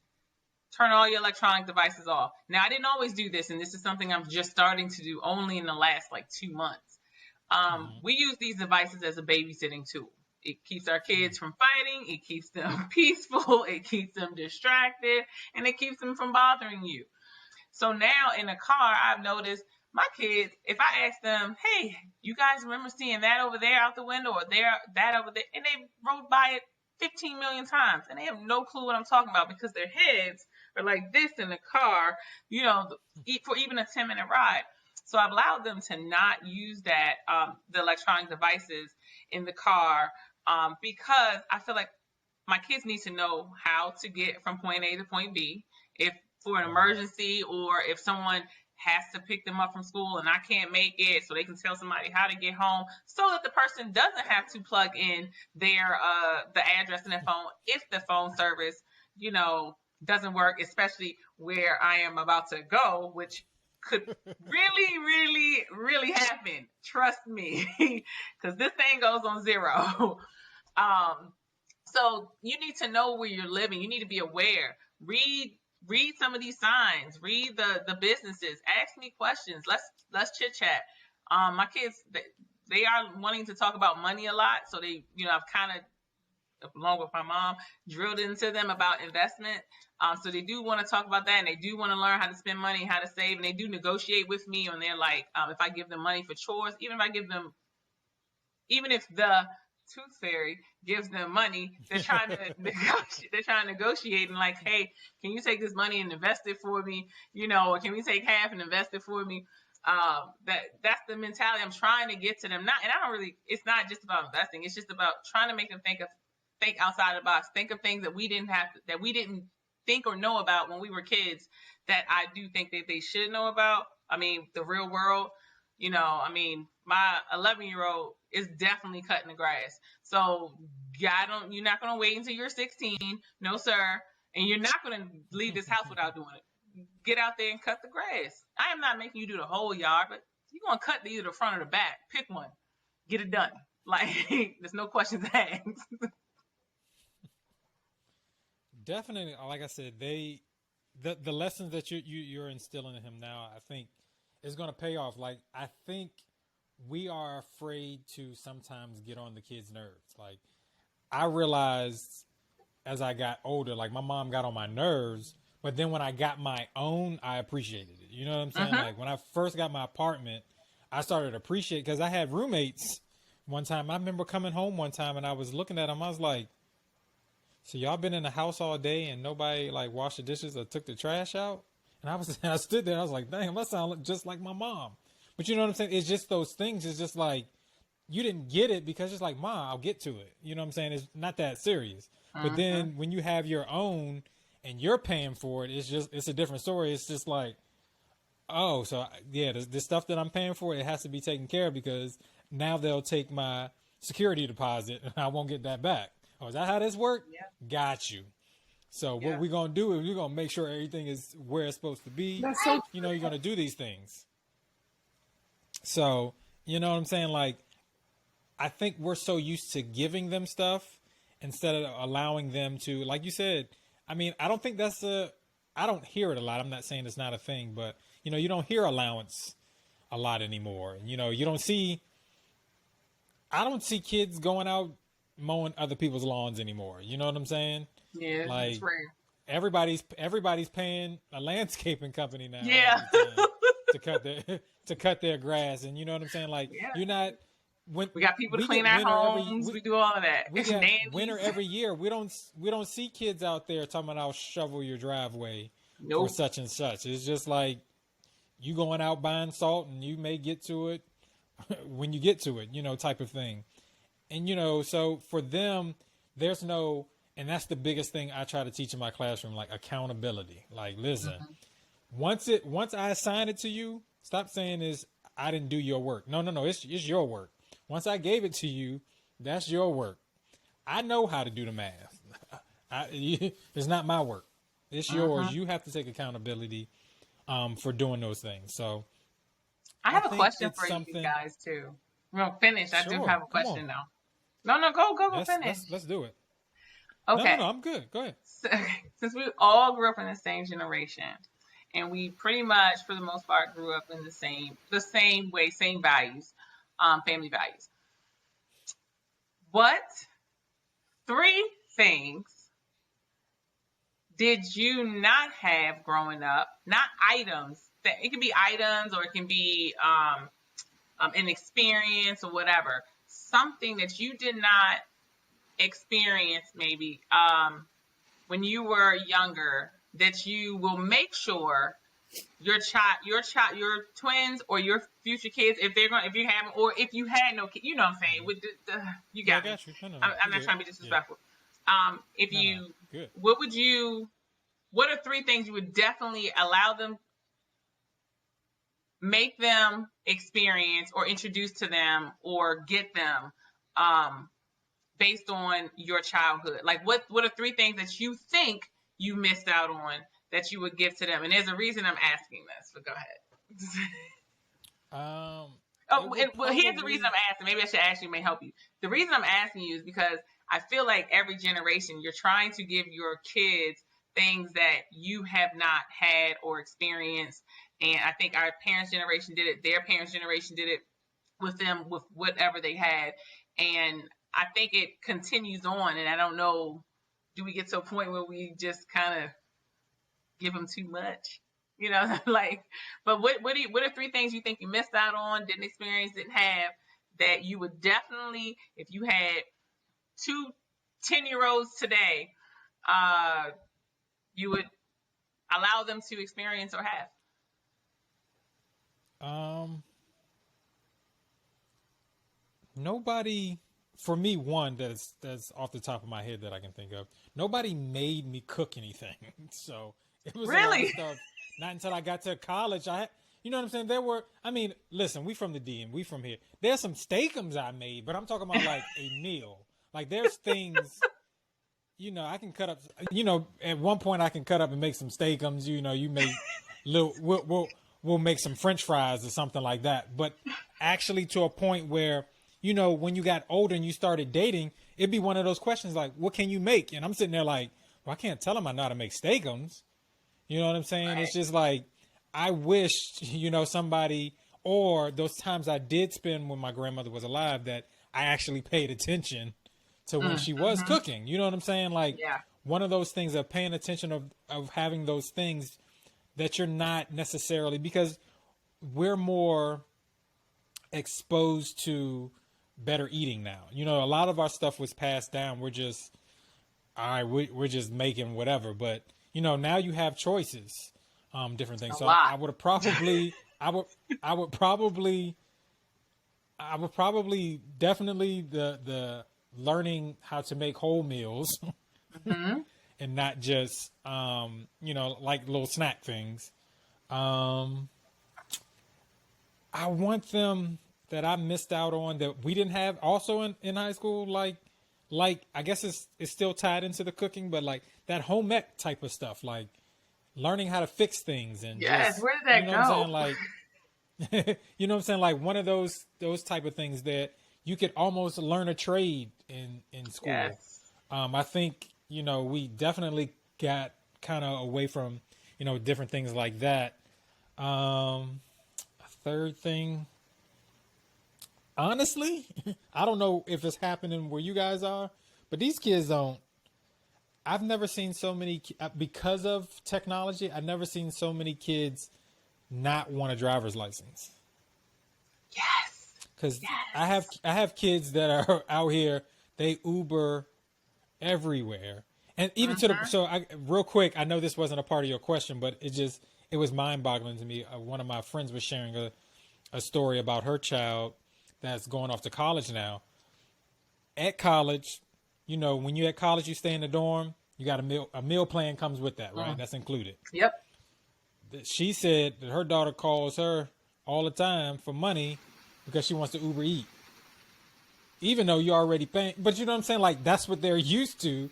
turn all your electronic devices off. Now, I didn't always do this, and this is something I'm just starting to do only in the last 2 months. We use these devices as a babysitting tool. It keeps our kids from fighting. It keeps them peaceful. It keeps them distracted, and it keeps them from bothering you. So now in the car, I've noticed my kids, if I ask them, hey, you guys remember seeing that over there out the window, or that over there, and they rode by it 15 million times, and they have no clue what I'm talking about because their heads are like this in the car, you know, for even a 10-minute ride. So I've allowed them to not use that, the electronic devices in the car, because I feel like my kids need to know how to get from point A to point B. If for an emergency, or if someone has to pick them up from school and I can't make it, so they can tell somebody how to get home, so that the person doesn't have to plug in their the address in their phone if the phone service, you know, doesn't work, especially where I am about to go, which could really, really, really happen. Trust me, because this thing goes on 0. So you need to know where you're living. You need to be aware. Read read some of these signs, read the businesses, ask me questions. Let's chit chat. My kids, they are wanting to talk about money a lot. So they, I've kind of, along with my mom, drilled into them about investment. So they do want to talk about that, and they do want to learn how to spend money, how to save, and they do negotiate with me on their, like, if I give them money for chores, even if the tooth fairy gives them money, they're trying to negotiate. They're trying to negotiate and like, hey, can you take this money and invest it for me? Or can we take half and invest it for me? That's the mentality I'm trying to get to them. It's not just about investing. It's just about trying to make them think outside the box. Think of things that we didn't think or know about when we were kids that I do think that they should know about. I mean, the real world, my 11-year-old is definitely cutting the grass. So you're not going to wait until you're 16. No, sir. And you're not going to leave this house without doing it. Get out there and cut the grass. I am not making you do the whole yard, but you're going to cut either the front or the back. Pick one. Get it done. Like, there's no questions asked. Definitely, like I said, the lessons that you're instilling in him now, I think, is going to pay off. Like, I think we are afraid to sometimes get on the kids' nerves. Like, I realized as I got older, like, my mom got on my nerves, but then when I got my own, I appreciated it. You know what I'm saying? Like, when I first got my apartment, I started to appreciate, because I had roommates one time. I remember coming home one time and I was looking at them. I was like, so y'all been in the house all day and nobody like washed the dishes or took the trash out? And I stood there. I was like, dang, that sound just like my mom. But you know what I'm saying? It's just those things. It's just like, you didn't get it because it's like, Mom, I'll get to it. You know what I'm saying? It's not that serious. But then when you have your own and you're paying for it, it's a different story. It's just like, oh, so yeah, the stuff that I'm paying for, it has to be taken care of, because now they'll take my security deposit and I won't get that back. Oh, is that how this works? Yeah. Got you. So what we're going to do is we're going to make sure everything is where it's supposed to be. That's so you're going to do these things. So, you know what I'm saying? Like, I think we're so used to giving them stuff instead of allowing them to, like you said, I mean, I don't think I don't hear it a lot. I'm not saying it's not a thing, but, you don't hear allowance a lot anymore. I don't see kids going out mowing other people's lawns anymore. You know what I'm saying? Yeah, like, that's rare. Everybody's paying a landscaping company now. Yeah. to cut their grass, and you know what I'm saying? Like, you're not. When we got people to clean our homes, we do all of that. We got winter every year. We don't see kids out there talking about I'll shovel your driveway for such and such. It's just like you going out buying salt, and you may get to it when you get to it, type of thing. And so for them, there's no, and that's the biggest thing I try to teach in my classroom, like accountability. Like, listen, once I assign it to you, stop saying I didn't do your work. No, it's your work. Once I gave it to you, that's your work. I know how to do the math. It's not my work. It's yours. You have to take accountability for doing those things. So I have a question for you guys too. We'll finish. I do have a question now. No, go finish. Let's do it. Okay. No, I'm good. Go ahead. Since we all grew up in the same generation, and we pretty much, for the most part, grew up in the same way, same values, family values. What 3 things did you not have growing up? Not items. It can be items, or it can be an experience or whatever. Something that you did not experience, maybe when you were younger, that you will make sure your twins or your future kids, if you have, or if you had no kids, you know what I'm saying? With you got me. I'm not trying to be disrespectful. Good. What are 3 things you would definitely allow them, make them experience or introduce to them or get them based on your childhood? Like, what are 3 things that you think you missed out on that you would give to them? And there's a reason I'm asking this, but go ahead. Here's the reason I'm asking. Maybe I should ask you, it may help you. The reason I'm asking you is because I feel like every generation, you're trying to give your kids things that you have not had or experienced. And I think our parents' generation did it. Their parents' generation did it with them, with whatever they had. And I think it continues on. And I don't know, do we get to a point where we just kind of give them too much? You know, like, but what are 3 things you think you missed out on, didn't experience, didn't have, that you would definitely, if you had 2 10-year-olds today, you would allow them to experience or have? Nobody, for me, one that's off the top of my head that I can think of, nobody made me cook anything. So it was Really? a lot of stuff. Not until I got to college, you know what I'm saying? There were, I mean, listen, we from the D and we from here. There's some steakums I made, but I'm talking about like a meal. Like there's things, you know, I can cut up, you know, at one point I can cut up and make some steakums, you know, you make little, we'll make some French fries or something like that. But actually to a point where, you know, when you got older and you started dating, it'd be one of those questions like, what can you make? And I'm sitting there like, well, I can't tell them I know how to make steakums. You know what I'm saying? Right. It's just like, I wished, you know, somebody, or those times I did spend when my grandmother was alive, that I actually paid attention to when she was cooking. You know what I'm saying? Like one of those things of paying attention, of having those things that you're not necessarily, because we're more exposed to better eating now. You know, a lot of our stuff was passed down. We're just, all right, we're just making whatever. But, you know, now you have choices, different things. So I would probably definitely the learning how to make whole meals and not just, you know, like little snack things. I want them that I missed out on that we didn't have also in high school. Like I guess it's still tied into the cooking, but like that home ec type of stuff, like learning how to fix things and just, where did that you know go? What I'm saying? Like, you know what I'm saying? Like one of those type of things that you could almost learn a trade in school. Yes. I think, you know, we definitely got kind of away from, you know, different things like that. A third thing, honestly, I don't know if it's happening where you guys are, but these kids don't. I've never seen so many, because of technology, I've never seen so many kids not want a driver's license. Yes. Because I have kids that are out here, they Uber everywhere. And even real quick, I know this wasn't a part of your question, but it was mind boggling to me. One of my friends was sharing a story about her child that's going off to college now. At college, you know, when you're at college, you stay in the dorm, you got a meal plan comes with that, right? That's included. Yep. She said that her daughter calls her all the time for money because she wants to Uber eat. Even though you're already paying, but you know what I'm saying? Like that's what they're used to.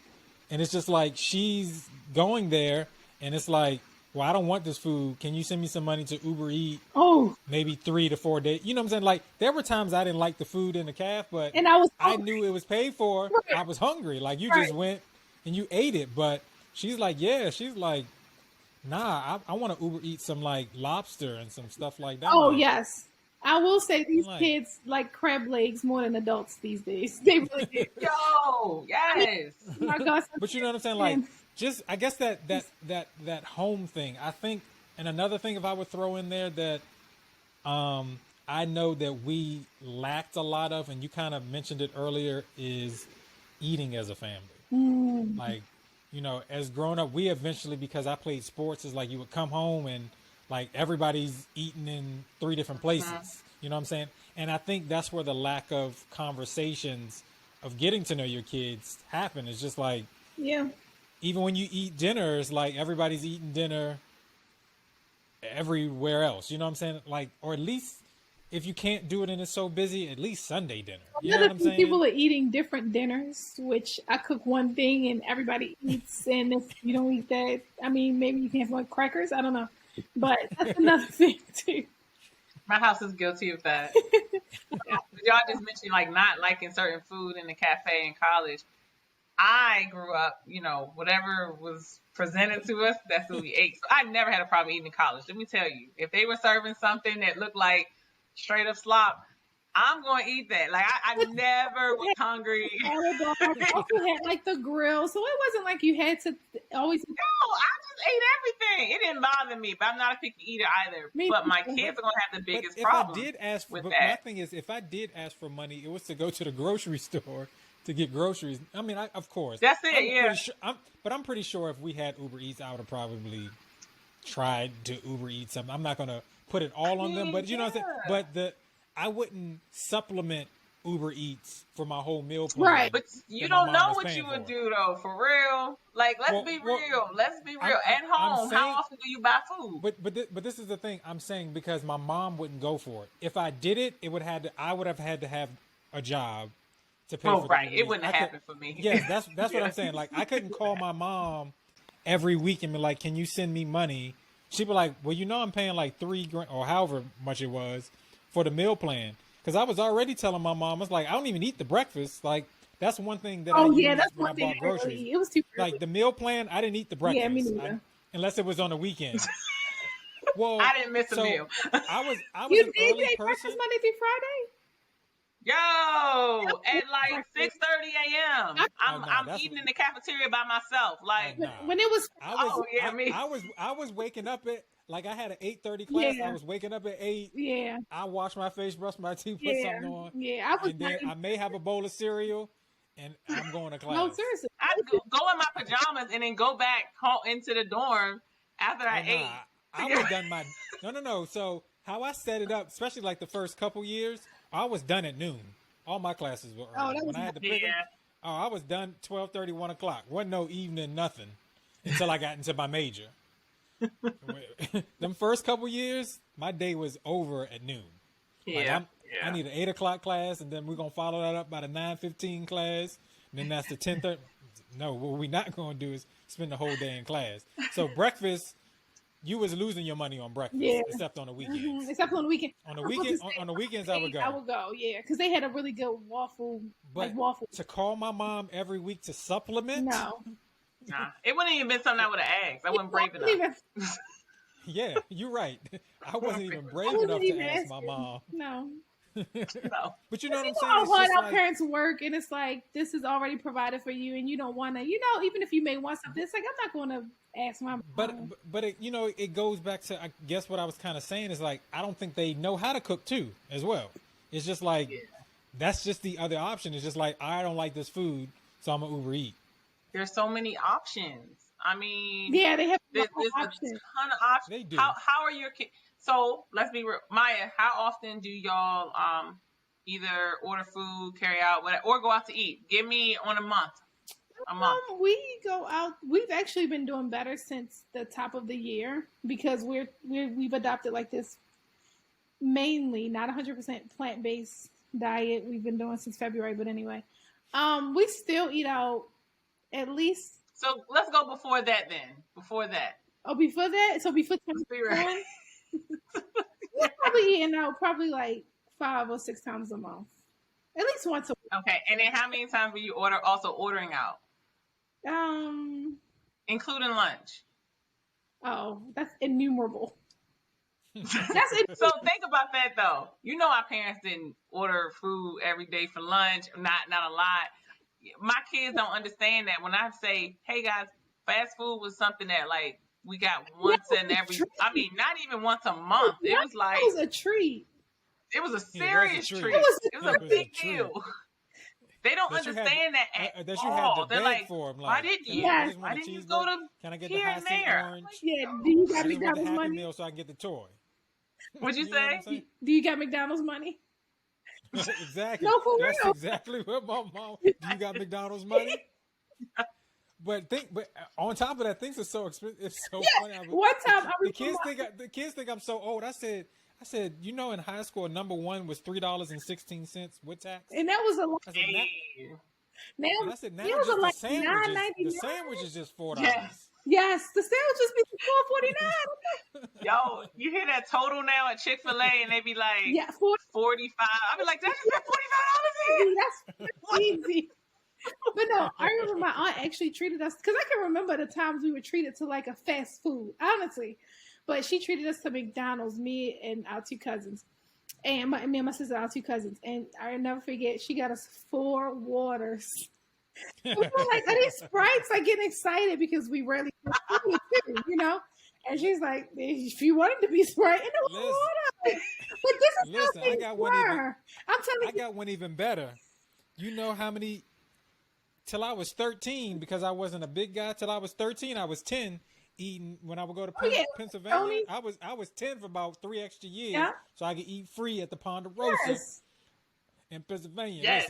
And it's just like, she's going there and it's like, well, I don't want this food. Can you send me some money to Uber eat? Oh, maybe 3 to 4 days. You know what I'm saying? Like there were times I didn't like the food in the caf, but I knew it was paid for. Right. I was hungry. Like you just went and you ate it. But she's like, nah, I want to Uber eat some like lobster and some stuff like that. Oh, yes. I will say these kids like crab legs more than adults these days. They really do. Yo, yes. Oh my gosh. But you know what I'm saying? Like, just, I guess that home thing, I think, and another thing if I would throw in there that I know that we lacked a lot of, and you kind of mentioned it earlier, is eating as a family. Like, you know, as grown up, we eventually, because I played sports, is like you would come home and like everybody's eating in 3 different places. You know what I'm saying? And I think that's where the lack of conversations of getting to know your kids happen. It's just like, even when you eat dinner, it's like everybody's eating dinner everywhere else. You know what I'm saying? Like, or at least if you can't do it and it's so busy, at least Sunday dinner. You know what I'm saying? People are eating different dinners, which I cook one thing and everybody eats, and if you don't eat that, I mean, maybe you can't have like crackers. I don't know. But that's another thing too. My house is guilty of that. Y'all just mentioned like not liking certain food in the cafe in college. I grew up, whatever was presented to us, that's what we ate. So I never had a problem eating in college. Let me tell you, if they were serving something that looked like straight up slop, I'm going to eat that. Like, I never was hungry. Also had like the grill, so it wasn't like you had to always. No, I just ate everything. It didn't bother me, but I'm not a picky eater either. But my kids are going to have the biggest problem. My thing is, if I did ask for money, it was to go to the grocery store to get groceries. I mean, of course. That's it, but I'm pretty sure if we had Uber Eats, I would have probably tried to Uber Eat something. I'm not going to put it all on them, but you know what I'm saying? But I wouldn't supplement Uber Eats for my whole meal plan. Right. But you don't know what you would do, though, for real. Like, let's be real. Let's be real. At home, how often do you buy food? But this is the thing I'm saying, because my mom wouldn't go for it. If I did it, I would have had to have a job to pay for it. Right. It wouldn't have happened for me. Yes, that's what I'm saying. Like, I couldn't call my mom every week and be like, can you send me money? She'd be like, well, I'm paying like $3,000 or however much it was for the meal plan. Because I was already telling my mom, I was like, I don't even eat the breakfast. Like, that's one thing that I used when I bought groceries. It was too early. Like, the meal plan, I didn't eat the breakfast. Yeah, me neither. Unless it was on the weekend. Well, I didn't miss a meal. I was you an did early take person. breakfast Monday through Friday? Yo, at like 6:30 a.m. I'm eating in the cafeteria by myself. Like, when it was. Me. I was waking up at, like, I had an 8:30 class. Yeah. I was waking up at 8. Yeah. I wash my face, brush my teeth, put something on. Yeah, and then I may have a bowl of cereal, and I'm going to class. No, seriously. I go in my pajamas and then go back home into the dorm after I ate. I would have done my no. So how I set it up, especially like the first couple years, I was done at noon. All my classes were early. When I had to pick them, I was done 12:30, 1 o'clock. Wasn't no evening, nothing, until I got into my major. Them first couple years, my day was over at noon. Yeah. I need an 8 o'clock class, and then we're gonna follow that up by the 9:15 class. And then that's the 10:30. No, what we're not gonna do is spend the whole day in class. So breakfast. You was losing your money on breakfast, except on the weekends. Mm-hmm. Except on the weekend. On the weekends, I would go. I would go, yeah, because they had a really good waffle. But to call my mom every week to supplement? No. Nah, it wouldn't even been something I would have asked. I wasn't brave enough. Yeah, you're right. I wasn't even brave enough to ask my mom. No. No. But you know what I'm saying? How hard our parents work, and it's like, this is already provided for you, and you don't want to, even if you may want something, it's like, I'm not going to ask my mom. But it, it goes back to, I guess what I was kind of saying is like, I don't think they know how to cook too, as well. It's just like, that's just the other option. It's just like, I don't like this food, so I'm going to Uber Eat. There's so many options. I mean, yeah, they have there's a ton of options. They do. How are your kids? So let's be real. Maya, how often do y'all either order food, carry out, whatever, or go out to eat? Give me on a month. We go out. We've actually been doing better since the top of the year because we've adopted like this mainly not 100% plant-based diet we've been doing since February. But anyway, we still eat out at least. So let's go before that then. Before that. Oh, before that? So before 2021? We're probably eating out probably like 5 or 6 times a month. At least once a week. Okay. And then how many times will you ordering out? Including lunch. Oh, that's innumerable. So think about that though. Our parents didn't order food every day for lunch. Not a lot. My kids don't understand that when I say, hey guys, fast food was something that like we got once in every, not even once a month. It was like, it was a treat. It was a serious treat. It was a big deal. They don't understand that at all. They're like, why didn't you? Why didn't you go to can I get here the and there? orange? Yeah, do you got I just want the McDonald's Happy money? Meal so I can get the toy. What'd you say? Do you got McDonald's money? Exactly. No, for That's real. exactly what my mom. Do you got McDonald's money? But on top of that, things are so expensive. It's so funny. One time the kids think I'm so old. I said, in high school, number one was $3.16 with tax. And that was a lot. I said, now it was like the $9.99. The sandwich is just $4. Yes, the sandwiches be $4.49. Yo, you hear that total now at Chick-fil-A and they be like, 45. I be like, that just got $45 in. That's easy. But no, I remember my aunt actually treated us, because I can remember the times we were treated to like a fast food, honestly. But she treated us to McDonald's, me and our two cousins. And me and my sister, our two cousins. And I'll never forget, she got us 4 waters. We were like, are these Sprites? Like getting excited because we rarely get food too, you know? And she's like, if you wanted to be Sprite, and it was water. But this is Listen, how things were. I'm telling you. I got one even better. You know how many, till I was 13, because I wasn't a big guy, till I was 13, I was 10 eating, when I would go to Pennsylvania, I was 10 for about 3 extra years, so I could eat free at the Ponderosa in Pennsylvania. Yes.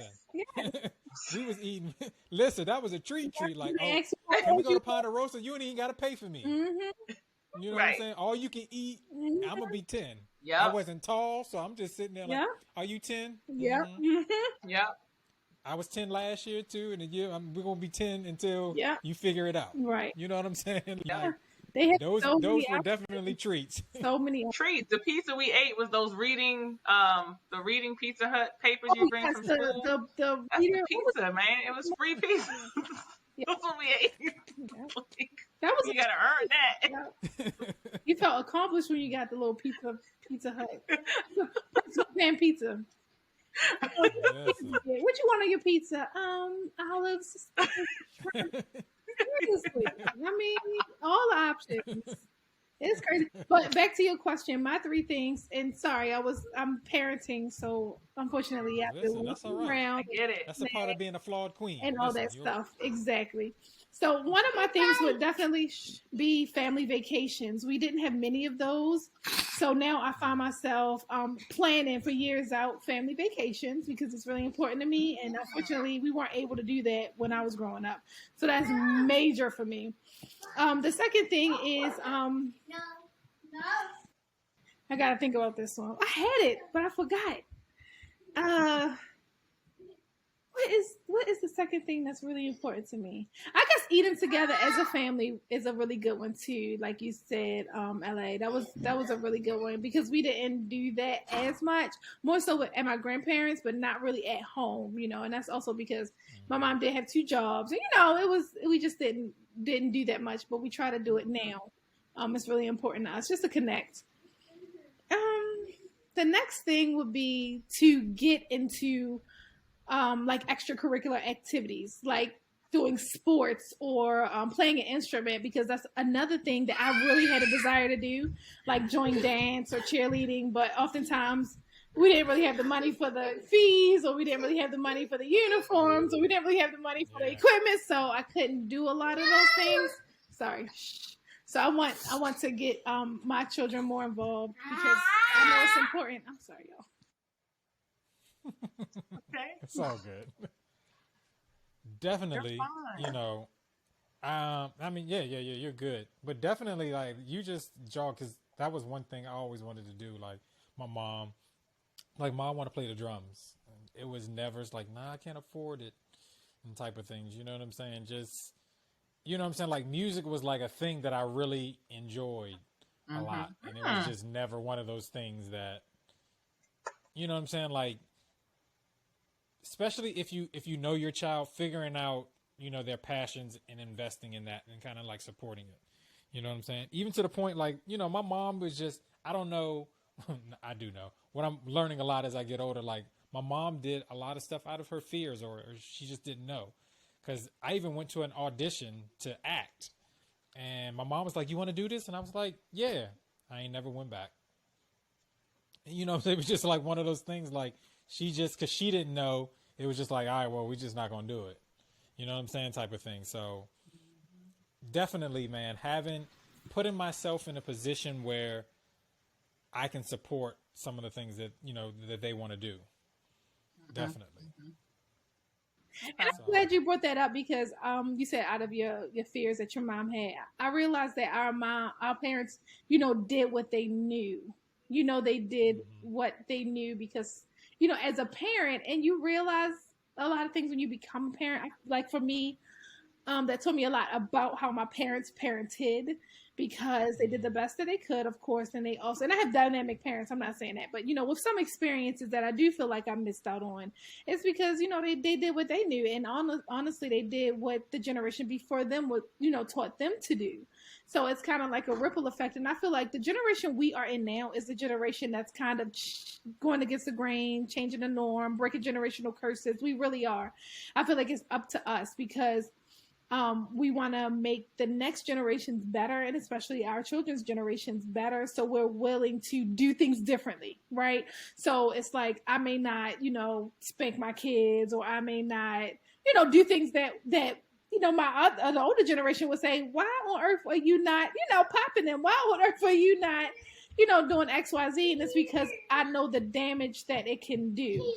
Listen, we was eating, listen, that was a treat. Like, oh, can we go to Ponderosa? You ain't even got to pay for me. Mm-hmm. You know what I'm saying? All you can eat, I'm going to be 10. Yeah. I wasn't tall, so I'm just sitting there like, are you 10? Yeah. Mm-hmm. Yeah. I was 10 last year too, and we're gonna be 10 until you figure it out. Right. You know what I'm saying? Yeah. Like, they had those were definitely treats. So many treats. The pizza we ate was those reading Pizza Hut papers you bring from school. That's the pizza, man. It was free pizza. That's what we ate. That was you gotta earn that. You felt accomplished when you got the little Pizza Hut pan pizza. What you want on your pizza? Olives. Seriously, I mean, all the options. It's crazy. But back to your question, my 3 things. And sorry, I'm parenting, so unfortunately, that's all right. around. I get it. That's a part of being a flawed queen and all that stuff. Exactly. So one of my things would definitely be family vacations. We didn't have many of those, so now I find myself planning for years out family vacations because it's really important to me. And unfortunately, we weren't able to do that when I was growing up. So that's major for me. The second thing is I gotta think about this one. I had it, but I forgot. What is the second thing that's really important to me? I guess eating together as a family is a really good one too. Like you said, LA, that was a really good one because we didn't do that as much, more so at my grandparents, but not really at home, you know. And that's also because my mom did have 2 jobs, and you know, we just didn't do that much, but we try to do it now. It's really important to us just to connect. The next thing would be to get into like extracurricular activities, like doing sports or playing an instrument, because that's another thing that I really had a desire to do, like join dance or cheerleading. But oftentimes we didn't really have the money for the fees, or we didn't really have the money for the uniforms, or we didn't really have the money for the equipment. So I couldn't do a lot of those things. Sorry. So I want to get my children more involved because I know it's important. I'm sorry, y'all. Okay. It's all good. Definitely, you know, I mean, yeah, you're good. But definitely, like, you just jog, because that was one thing I always wanted to do. Like, mom want to play the drums. It was never, it's like, nah, I can't afford it, and type of things. You know what I'm saying? Just, you know what I'm saying? Like, music was like a thing that I really enjoyed a lot. And it was just never one of those things that, you know what I'm saying? Like, especially if you know your child, figuring out, you know, their passions and investing in that and kind of like supporting it. You know what I'm saying? Even to the point, like, you know, my mom was just, I don't know, I do know. What I'm learning a lot as I get older, like, my mom did a lot of stuff out of her fears, or she just didn't know. Because I even went to an audition to act. And my mom was like, you want to do this? And I was like, yeah. I ain't never went back. And, you know what I'm saying? It was just like one of those things, like, she just, because she didn't know, it was just like, all right, well, we're just not going to do it. You know what I'm saying? Type of thing. So definitely, man, putting myself in a position where I can support some of the things that, you know, that they want to do. Definitely. And I'm glad you brought that up because you said out of your fears that your mom had. I realized that our parents, you know, did what they knew. You know, they did what they knew because, you know, as a parent, and you realize a lot of things when you become a parent. Like for me, that told me a lot about how my parents parented, because they did the best that they could, of course, and they also, and I have dynamic parents, I'm not saying that, but with some experiences that I do feel like I missed out on, it's because they did what they knew, and honestly they did what the generation before them would taught them to do. So it's kind of like a ripple effect, and I feel like the generation we are in now is the generation that's kind of going against the grain, changing the norm, breaking generational curses. We really are. I feel like it's up to us, because we want to make the next generations better, and especially our children's generations better. So we're willing to do things differently, right? So it's like, I may not, spank my kids, or I may not, do things that my the older generation would say, why on earth are you not, popping them? Why on earth are you not, doing X, Y, Z? And it's because I know the damage that it can do.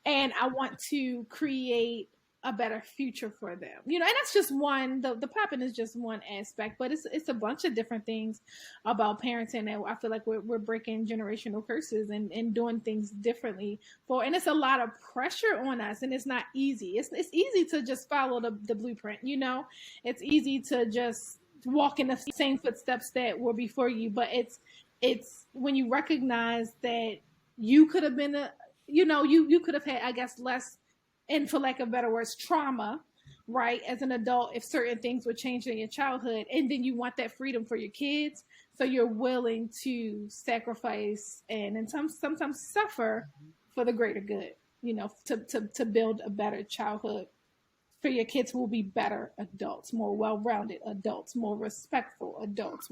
And I want to create a better future for them, and that's just one, the popping is just one aspect, but it's a bunch of different things about parenting that I feel like we're breaking generational curses and doing things differently and it's a lot of pressure on us, and it's not easy. It's easy to just follow the blueprint, it's easy to just walk in the same footsteps that were before you, but it's when you recognize that you could have been you could have had, I guess, less, and for lack of better words, trauma, right, as an adult, if certain things were changed in your childhood, and then you want that freedom for your kids, so you're willing to sacrifice and sometimes suffer for the greater good, to build a better childhood for your kids, who will be better adults, more well-rounded adults, more respectful adults,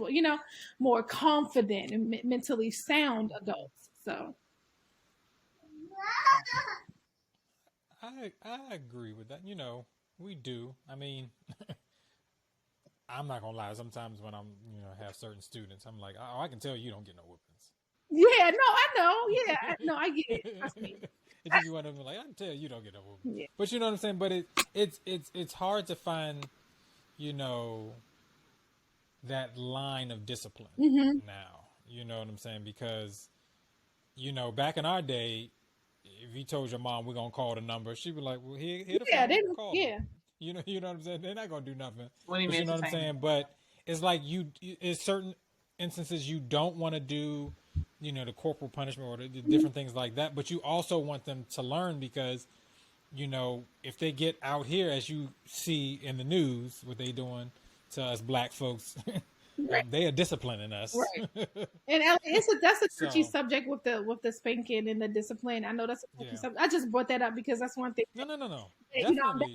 more confident and mentally sound adults. So I agree with that. We do. I mean, I'm not gonna lie. Sometimes when I'm, have certain students, I'm like, oh, I can tell you don't get no whoopings. Yeah, no, I know. Yeah, no, I get it. Trust me. It's just one of them, like, I can tell you don't get no whoopings. Yeah. But you know what I'm saying. But it's hard to find, that line of discipline now. You know what I'm saying? Because, back in our day, if you told your mom we're gonna call the number, she'd be like, "Well, here the phone, call them." You know what I'm saying? They're not gonna do nothing. You know what I'm saying? But it's like it's certain instances you don't want to do, the corporal punishment or the different things like that. But you also want them to learn, because, if they get out here, as you see in the news, what they doing to us black folks. Right. They are disciplining us, right? And that's a touchy subject with the spanking and the discipline. I know that's a touchy subject. I just brought that up because that's one thing. No.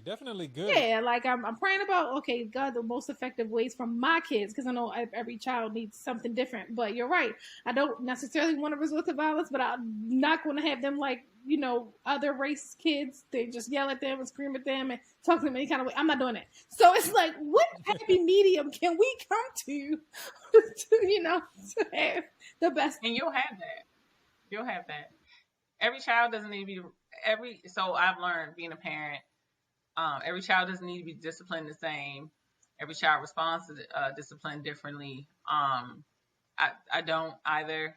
Definitely good. Yeah, like I'm praying about, okay, God, the most effective ways for my kids, because I know every child needs something different. But you're right. I don't necessarily want to resort to violence, but I'm not going to have them like, other race kids. They just yell at them and scream at them and talk to them any kind of way. I'm not doing it. So it's like, what happy medium can we come to have the best? And you'll have that. Every child doesn't need to be so I've learned being a parent, every child doesn't need to be disciplined the same. Every child responds to discipline differently. I don't either.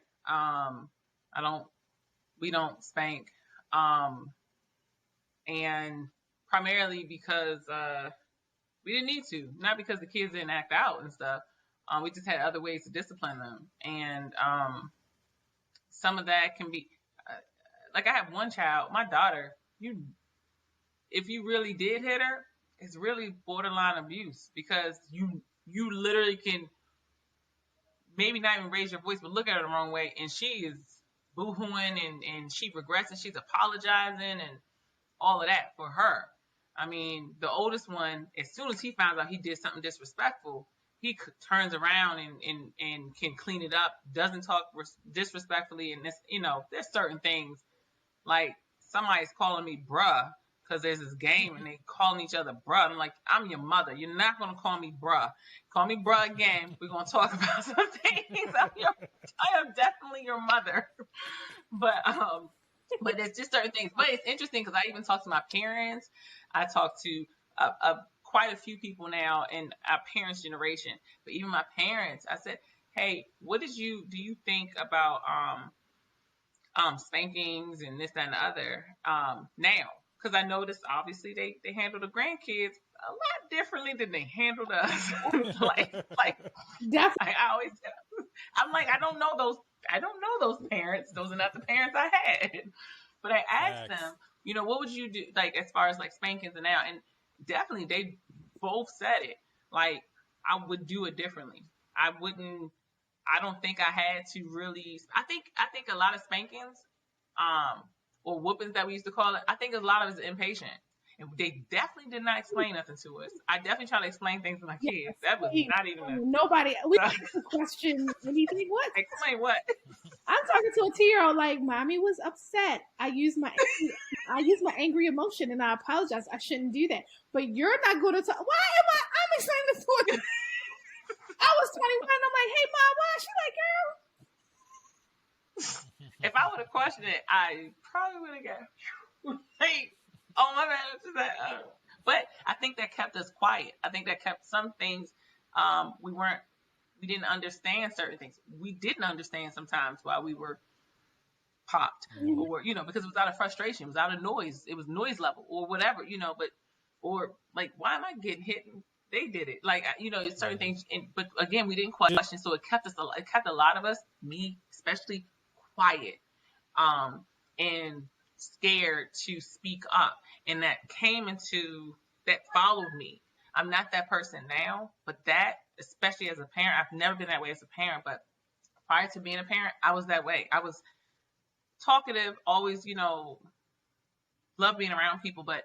We don't spank. And primarily because we didn't need to, not because the kids didn't act out and stuff. We just had other ways to discipline them. And some of that can be, like I have one child, my daughter, if you really did hit her, it's really borderline abuse, because you literally can maybe not even raise your voice, but look at her the wrong way, and she is boo-hooing and she regrets and she's apologizing and all of that for her. I mean, the oldest one, as soon as he finds out he did something disrespectful, he turns around and can clean it up, doesn't talk disrespectfully. And this, there's certain things, like somebody's calling me bruh because there's this game and they calling each other bruh. I'm like, I'm your mother. You're not going to call me bruh. Call me bruh again. We're going to talk about some things. I am definitely your mother. But there's just certain things. But it's interesting because I even talk to my parents. I talk to quite a few people now in our parents' generation. But even my parents, I said, hey, what do you think about spankings and this, that, and the other now? because I noticed obviously they handle the grandkids a lot differently than they handled us. like Definitely. I always, I'm like, I don't know those parents. Those are not the parents I had. But I asked Facts. them, what would you do, like, as far as like spankings and now, and definitely they both said it. Like, I would do it differently. I don't think I had to really. I think a lot of spankings, or whoopings that we used to call it. I think a lot of it's impatient. And they definitely did not explain nothing to us. I definitely try to explain things to my kids. That was not even nobody. We didn't question anything. What? Explain what? I'm talking to a 2-year-old. Like, mommy was upset. I used my angry emotion, and I apologize. I shouldn't do that. But you're not going to talk. Why am I? I'm explaining this for you. I was 21. I'm like, hey, mom, why? She's like, girl. If I would have questioned it, I probably would have got like, oh my bad. But I think that kept us quiet. I think that kept some things. We didn't understand certain things. We didn't understand sometimes why we were popped, or because it was out of frustration, it was out of noise, it was noise level or whatever, but or like, why am I getting hit? They did it, like, it's certain things. But again, we didn't question, so it kept a lot of us, me especially, quiet, and scared to speak up, and that followed me. I'm not that person now, but that, especially as a parent, I've never been that way as a parent, but prior to being a parent, I was that way. I was talkative, always, love being around people, but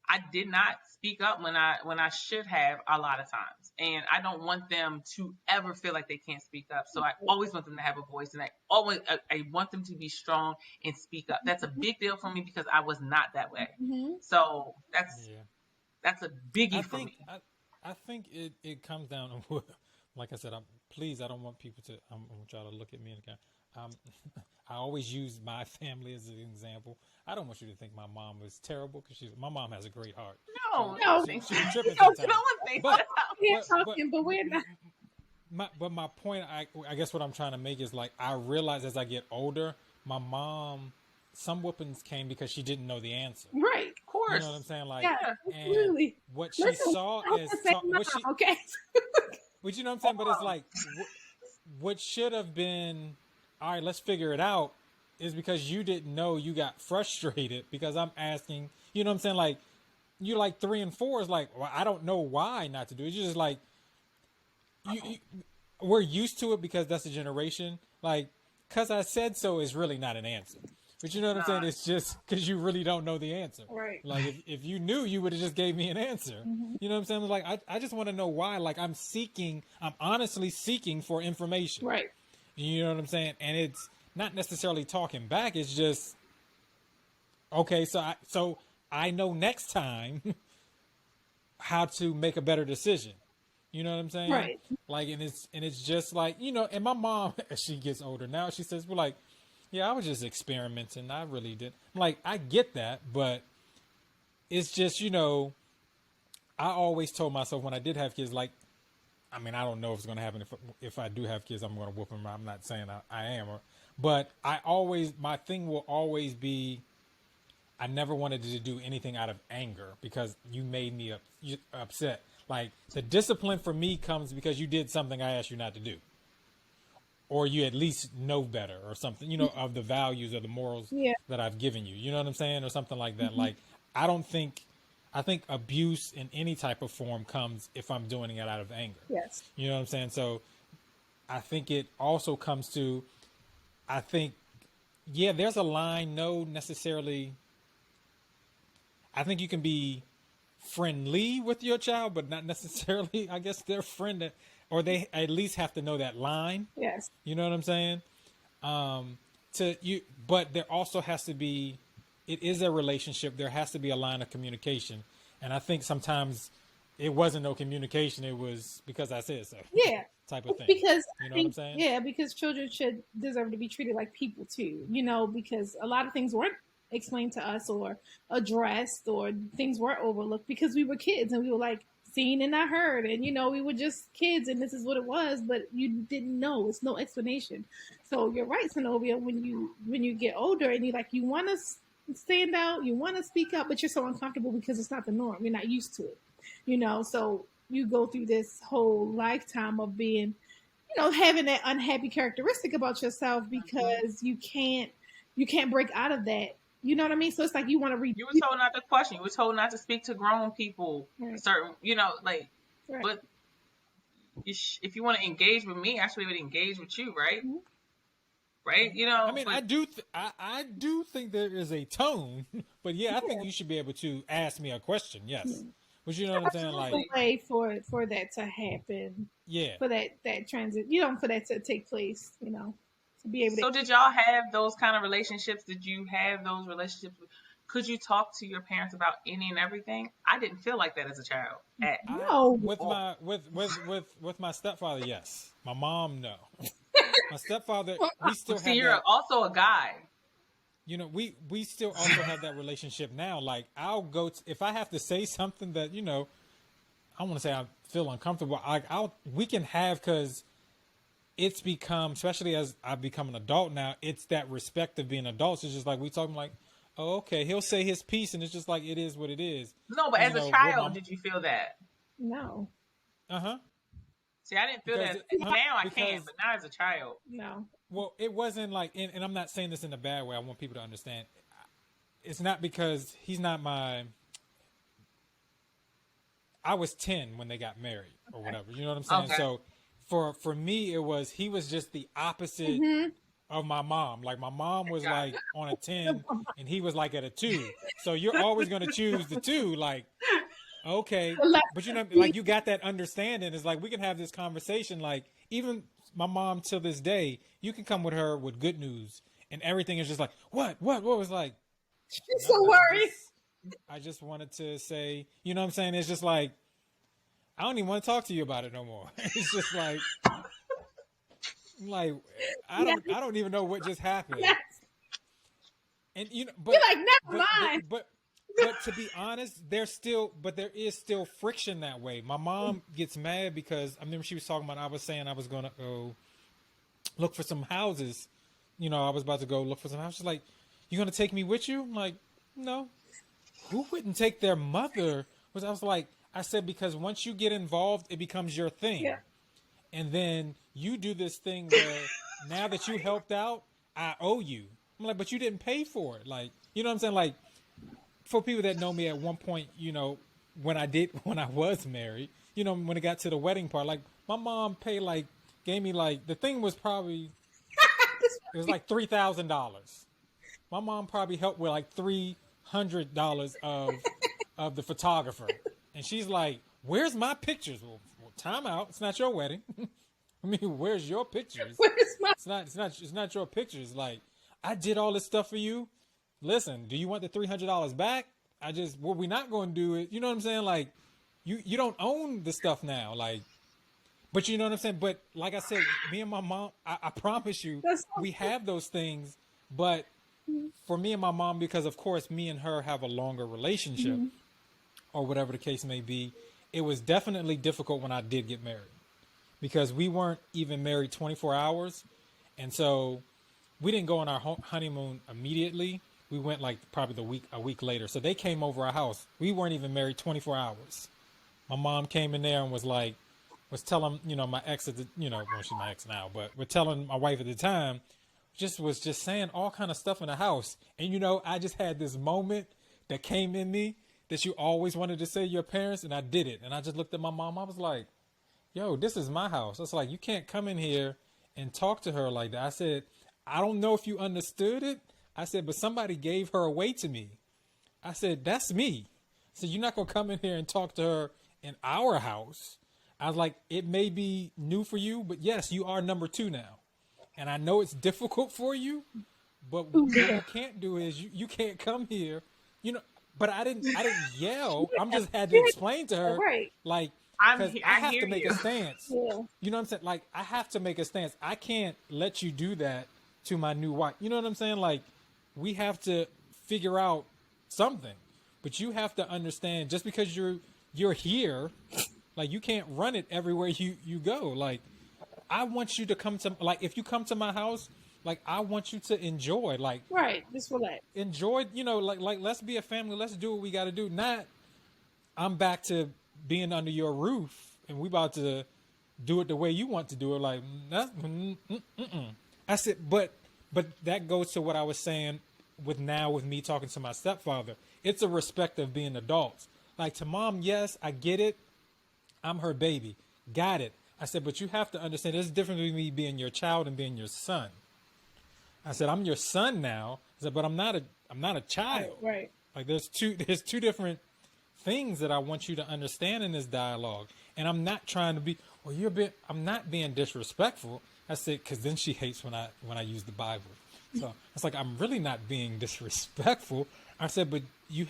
I did not speak up when I should have a lot of times. And I don't want them to ever feel like they can't speak up. So I always want them to have a voice, and I want them to be strong and speak up. That's a big deal for me because I was not that way. Mm-hmm. So that's a biggie for me. I think it comes down to, like I said, I don't want people to, I want y'all to look at me and I always use my family as an example. I don't want you to think my mom was terrible, because my mom has a great heart. No. She's tripping No sometimes. one thinks that. We're talking, but we're not. But my point, I guess what I'm trying to make is, like, I realize as I get older, my mom, some whoopings came because she didn't know the answer. Right. Of course. You know what I'm saying? Like, Yeah, and absolutely. what she saw is, okay. but you know what I'm saying? But it's like, what should have been, all right, let's figure it out, is because you didn't know, you got frustrated because I'm asking, you know what I'm saying? Like, you're like 3 and 4 is like, well, I don't know why not to do it. You're just like, we're used to it because that's a generation. Like, because I said so is really not an answer. But you know what I'm saying? It's just because you really don't know the answer. Right. Like, if you knew, you would have just gave me an answer. Mm-hmm. You know what I'm saying? Like, I just want to know why. Like, I'm honestly seeking for information. Right. You know what I'm saying? And it's not necessarily talking back. It's just, okay, so I know next time how to make a better decision. You know what I'm saying? Right. Like, and it's just like, and my mom, as she gets older now, she says, well, like, yeah, I was just experimenting. I really did. I'm like, I get that, but it's just, I always told myself when I did have kids, like, I mean, I don't know if it's going to happen. If I do have kids, I'm going to whoop them. I'm not saying I am. But my thing will always be, I never wanted to do anything out of anger because you made me upset. Like, the discipline for me comes because you did something I asked you not to do. Or you at least know better or something, of the values or the morals that I've given you. You know what I'm saying? Or something like that. Like, I think abuse in any type of form comes if I'm doing it out of anger. Yes. You know what I'm saying? So I think it also comes to, there's a line, no necessarily. I think you can be friendly with your child, but not necessarily, I guess, their friend, or they at least have to know that line. Yes. You know what I'm saying? But there also has to be, it is a relationship. There has to be a line of communication. And I think sometimes it wasn't no communication. It was because I said so. Yeah. Type of thing. Because you know what I'm saying? Yeah, because children should deserve to be treated like people too, because a lot of things weren't explained to us or addressed, or things were overlooked because we were kids and we were like seen and not heard, and we were just kids and this is what it was, but you didn't know. It's no explanation. So you're right, Zenobia, when you get older and you want to stand out, you want to speak up, but you're so uncomfortable because it's not the norm. You're not used to it, so you go through this whole lifetime of being, having that unhappy characteristic about yourself because you can't break out of that. You know what I mean? So it's like you want to You were told not to question. You were told not to speak to grown people. Right. Certain, Right. But if you want to engage with me, I should be able to engage with you, right? Mm-hmm. Right? I mean, I do think there is a tone, but yeah, I think you should be able to ask me a question. Yes. Yeah. But you know what I'm saying? Like Like, a way for that to happen. yeah. For that transit, for that to take place, to be able to. So did y'all have those kind of relationships? Did you have those relationships? Could you talk to your parents about any and everything? I didn't feel like that as a child. No. With my stepfather, yes. My mom, no. My stepfather, we still have you're that. also a guy. We still also have that relationship now. Like, I'll go if I have to say something that I want to say I feel uncomfortable. We can have, because it's become, especially as I've become an adult now, it's that respect of being adults. It's just like we talking like, oh, okay, he'll say his piece, and it's just like it is what it is. No, but as a child, did you feel that? No. See, I didn't feel that. Now I can, but not as a child. No. Well, it wasn't like, and I'm not saying this in a bad way. I want people to understand. It's not because he's not I was 10 when they got married or whatever. You know what I'm saying? Okay. So for me, he was just the opposite of my mom. Like, my mom was like on a 10 and he was like at a 2. So you're always going to choose the 2. Like, okay. But like, you got that understanding. It's like, we can have this conversation. Like, even my mom till this day, you can come with her with good news and everything is just like, what was like, she's so worried. I just wanted to say, you know what I'm saying? It's just like, I don't even want to talk to you about it no more. It's just like I don't even know what just happened. Yes. And but you're like, never mind. But to be honest, there is still friction that way. My mom gets mad because I remember she was talking about, I was saying I was going to go look for some houses. I was about to go look for some houses. She's like, you going to take me with you? I'm like, no. Who wouldn't take their mother? I said, because once you get involved, it becomes your thing. Yeah. And then you do this thing where now that you helped out, I owe you. I'm like, but you didn't pay for it. Like, you know what I'm saying? Like, for people that know me at one point, when I was married, when it got to the wedding part, like, my mom gave me the thing was probably, it was like $3,000. My mom probably helped with like $300 of the photographer. And she's like, where's my pictures? Well, time out. It's not your wedding. I mean, where's your pictures? It's not your pictures. Like, I did all this stuff for you. Listen, do you want the $300 back? What we're not going to do is, you know what I'm saying? Like, you don't own the stuff now. Like, but you know what I'm saying? But like I said, me and my mom, I promise you, we have those things. But for me and my mom, because of course me and her have a longer relationship or whatever the case may be, it was definitely difficult when I did get married because we weren't even married 24 hours. And so we didn't go on our honeymoon immediately. We went probably a week later. So they came over our house. We weren't even married 24 hours. My mom came in there and was telling, my ex at the, well, she's my ex now, but we're telling my wife at the time, was saying all kind of stuff in the house. And, I just had this moment that came in me that you always wanted to say to your parents. And I did it. And I just looked at my mom. I was like, yo, this is my house. It's like, you can't come in here and talk to her like that. I said, I don't know if you understood it. I said, but somebody gave her away to me. I said, that's me. So you're not going to come in here and talk to her in our house. I was like, it may be new for you, but yes, you are number 2 now. And I know it's difficult for you, but what you can't do is you can't come here, but I didn't yell. I'm just had to explain to her, like, because I have to make a stance. Yeah. You know what I'm saying? Like, I have to make a stance. I can't let you do that to my new wife. You know what I'm saying? Like, we have to figure out something, but you have to understand just because you're here, like, you can't run it everywhere you go. Like, I want you to come to, like, if you come to my house, Like, I want you to enjoy, like, Right. Just relax. enjoy, like let's be a family. Let's do what we got to do. Not, I'm back to being under your roof and we about to do it the way you want to do it. Like, that's, I said, but that goes to what I was saying with me talking to my stepfather. It's a respect of being adults. Like, to mom, yes, I get it. I'm her baby. Got it. I said, but you have to understand there's a difference between me being your child and being your son. I said, I'm your son now. I said, but I'm not a child. Right. Like, there's two different things that I want you to understand in this dialogue. And I'm not trying to be, I'm not being disrespectful. I said, because then she hates when I use the Bible. So it's like, I'm really not being disrespectful. I said, but you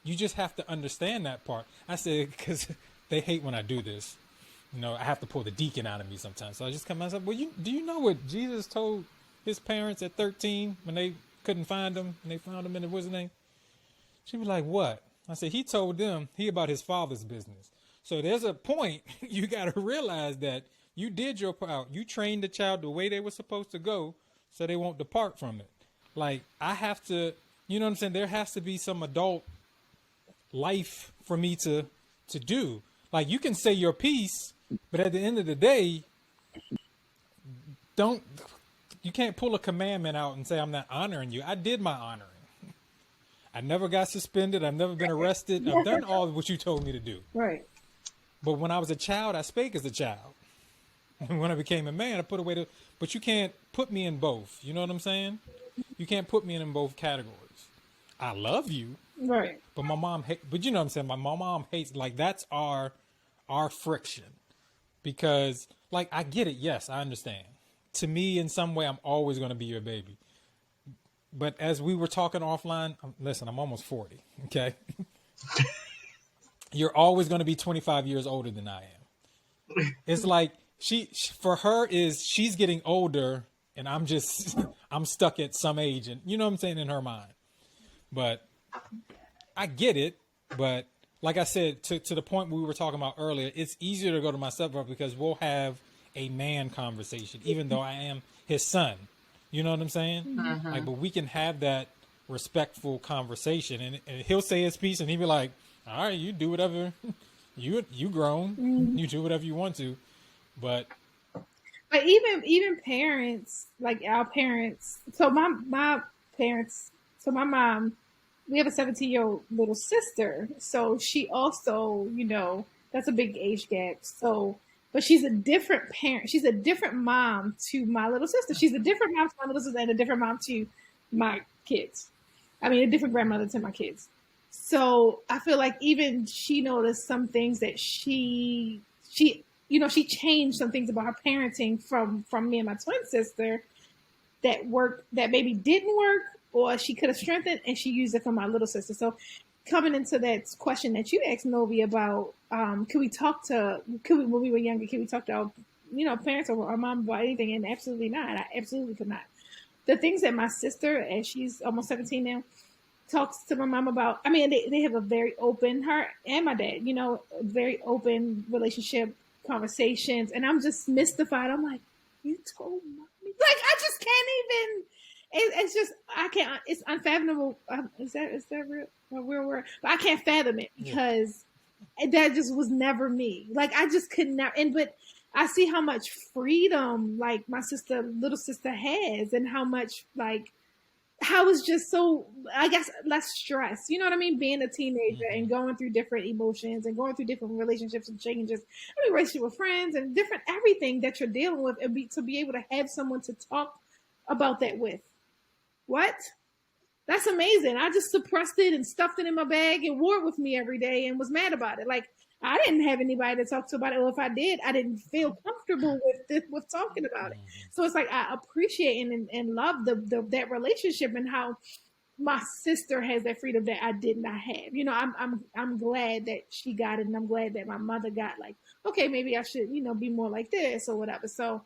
just have to understand that part. I said, because they hate when I do this. I have to pull the deacon out of me sometimes. So I just come out and say, well, do you know what Jesus told his parents at 13 when they couldn't find him and they found him in what's his name? She was like, what? I said, he told them he about his father's business. So there's a point you got to realize that you did your part. You trained the child the way they were supposed to go so they won't depart from it. Like, I have to, you know what I'm saying? There has to be some adult life for me to do. Like, you can say your piece, but at the end of the day, you can't pull a commandment out and say, I'm not honoring you. I did my honoring. I never got suspended. I've never been arrested. I've done all of what you told me to do. Right. But when I was a child, I spake as a child. When I became a man, I put away but you can't put me in both. You know what I'm saying? You can't put me in both categories. I love you. Right. But my mom but you know what I'm saying? My mom hates, like, that's our friction. Because, like, I get it. Yes, I understand. To me, in some way, I'm always going to be your baby. But as we were talking offline, listen, I'm almost 40. Okay. You're always going to be 25 years older than I am. It's like for her she's getting older and I'm stuck at some age, and you know what I'm saying, in her mind. But I get it. But like I said, to the point we were talking about earlier, it's easier to go to my stepbrother because we'll have a man conversation, even though I am his son. You know what I'm saying? Mm-hmm. Like, but we can have that respectful conversation, and he'll say his piece, and he'll be like, all right, you do whatever. You grown. Mm-hmm. You do whatever you want to. But even parents, like our parents. So my parents. So my mom, we have a 17-year-old little sister. So she also, that's a big age gap. So, but she's a different parent. She's a different mom to my little sister. She's a different mom to my little sister and a different mom to my kids. I mean, a different grandmother to my kids. So I feel like even she noticed some things that she changed some things about her parenting from me and my twin sister that maybe didn't work, or she could have strengthened, and she used it for my little sister. So coming into that question that you asked Novi about, when we were younger, can we talk to our, parents or our mom about anything? And absolutely not. I absolutely could not. The things that my sister, and she's almost 17 now, talks to my mom about, I mean, they have a very open, her and my dad, very open relationship conversations. And I'm just mystified. I'm like, you told mommy? Like, I just can't even, it's just, I can't, it's unfathomable. Is that a real word? But I can't fathom it because that just was never me. Like, I just could not, but I see how much freedom, like, my little sister has, and how much, like, how it's just so, I guess, less stress. You know what I mean? Being a teenager and going through different emotions and going through different relationships and changes. I mean, relationship with friends and different everything that you're dealing with, and to be able to have someone to talk about that with. What? That's amazing. I just suppressed it and stuffed it in my bag and wore it with me every day and was mad about it. Like, I didn't have anybody to talk to about it. Or if I did, I didn't feel comfortable with talking about it. So it's like, I appreciate and love that relationship, and how my sister has that freedom that I did not have. I'm glad that she got it, and I'm glad that my mother got, like, okay, maybe I should, be more like this or whatever. So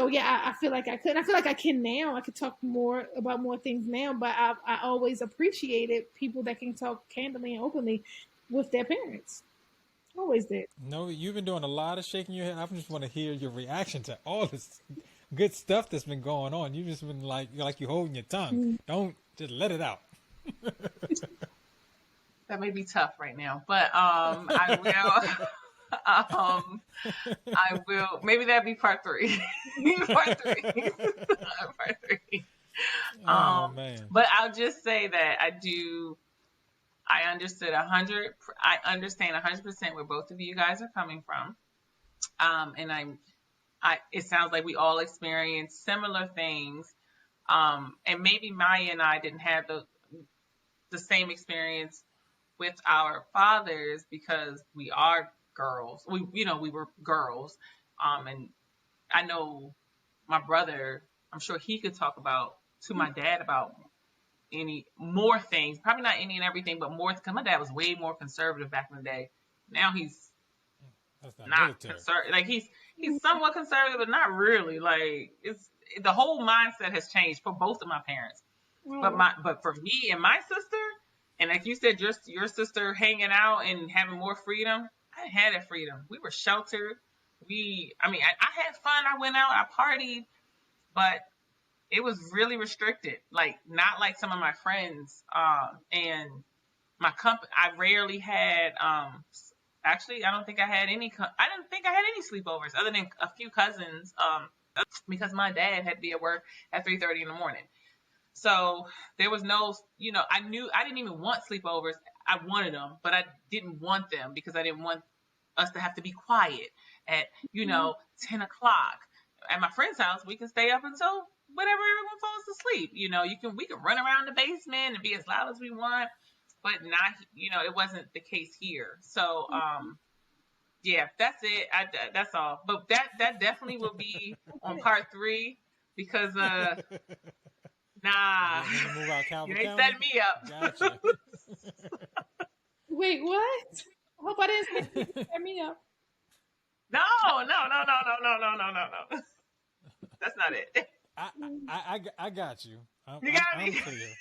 yeah, I feel like I could. I feel like I can now. I could talk more about more things now, but I always appreciated people that can talk candidly and openly with their parents. Always did. No, you've been doing a lot of shaking your head. I just want to hear your reaction to all this good stuff that's been going on. You've just been like you holding your tongue. Don't just let it out. That may be tough right now, but I will. I will. Maybe that'd be part 3. Part 3. Part 3. Man. But I'll just say that I understood I understand 100% where both of you guys are coming from. And it sounds like we all experience similar things. And maybe Maya and I didn't have the same experience with our fathers because we are girls. We were girls. And I know my brother, I'm sure he could talk to my dad about any more things, probably not any and everything, but more, because my dad was way more conservative back in the day. Now he's not conservative. Like he's somewhat conservative, but not really. Like the whole mindset has changed for both of my parents. But for me and my sister, and like you said, your sister hanging out and having more freedom, I didn't have that freedom. We were sheltered. I had fun. I went out, I partied, but it was really restricted. Like not like some of my friends. And my company, I rarely had. Actually, I don't think I had any. I didn't think I had any sleepovers other than a few cousins. Because my dad had to be at work at 3:30 in the morning. So there was no, I knew I didn't even want sleepovers. I wanted them, but I didn't want them because I didn't want us to have to be quiet at, 10 o'clock. At my friend's house, we can stay up until whenever everyone falls asleep. We can run around the basement and be as loud as we want, but not, it wasn't the case here. So, yeah, that's it. That's all. But that definitely will be on part 3 because, nah, you ain't setting me up. Gotcha. Wait, what? I hope I didn't set me up. No. That's not it. I got you. You got me. I'm clear.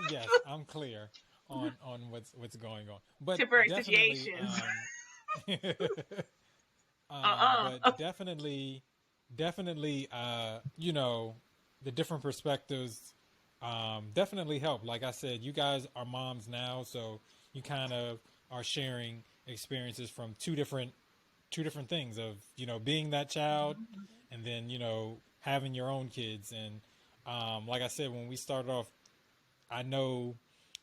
Yes, I'm clear on what's going on. But temporary definitely, situations. But definitely, the different perspectives definitely help. Like I said, you guys are moms now, so you kind of are sharing experiences from two different things of, being that child and then, having your own kids. And like I said, when we started off, I know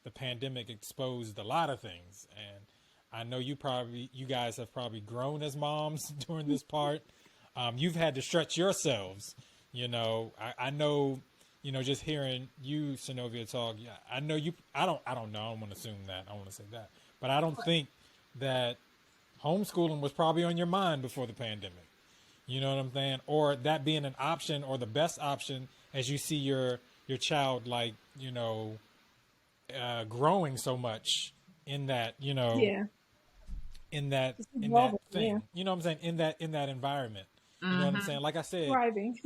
the pandemic exposed a lot of things, and I know you guys have probably grown as moms during this part. You've had to stretch yourselves, I know, just hearing you, Synovia, talk. Yeah, I know you, I don't know. I don't want to assume that. I want to say that, but I don't think that homeschooling was probably on your mind before the pandemic. You know what I'm saying? Or that being an option or the best option as you see your child, like, growing so much in that, Yeah. in that thing, yeah. you know what I'm saying? In that environment, you know what I'm saying? Like I said, Thriving.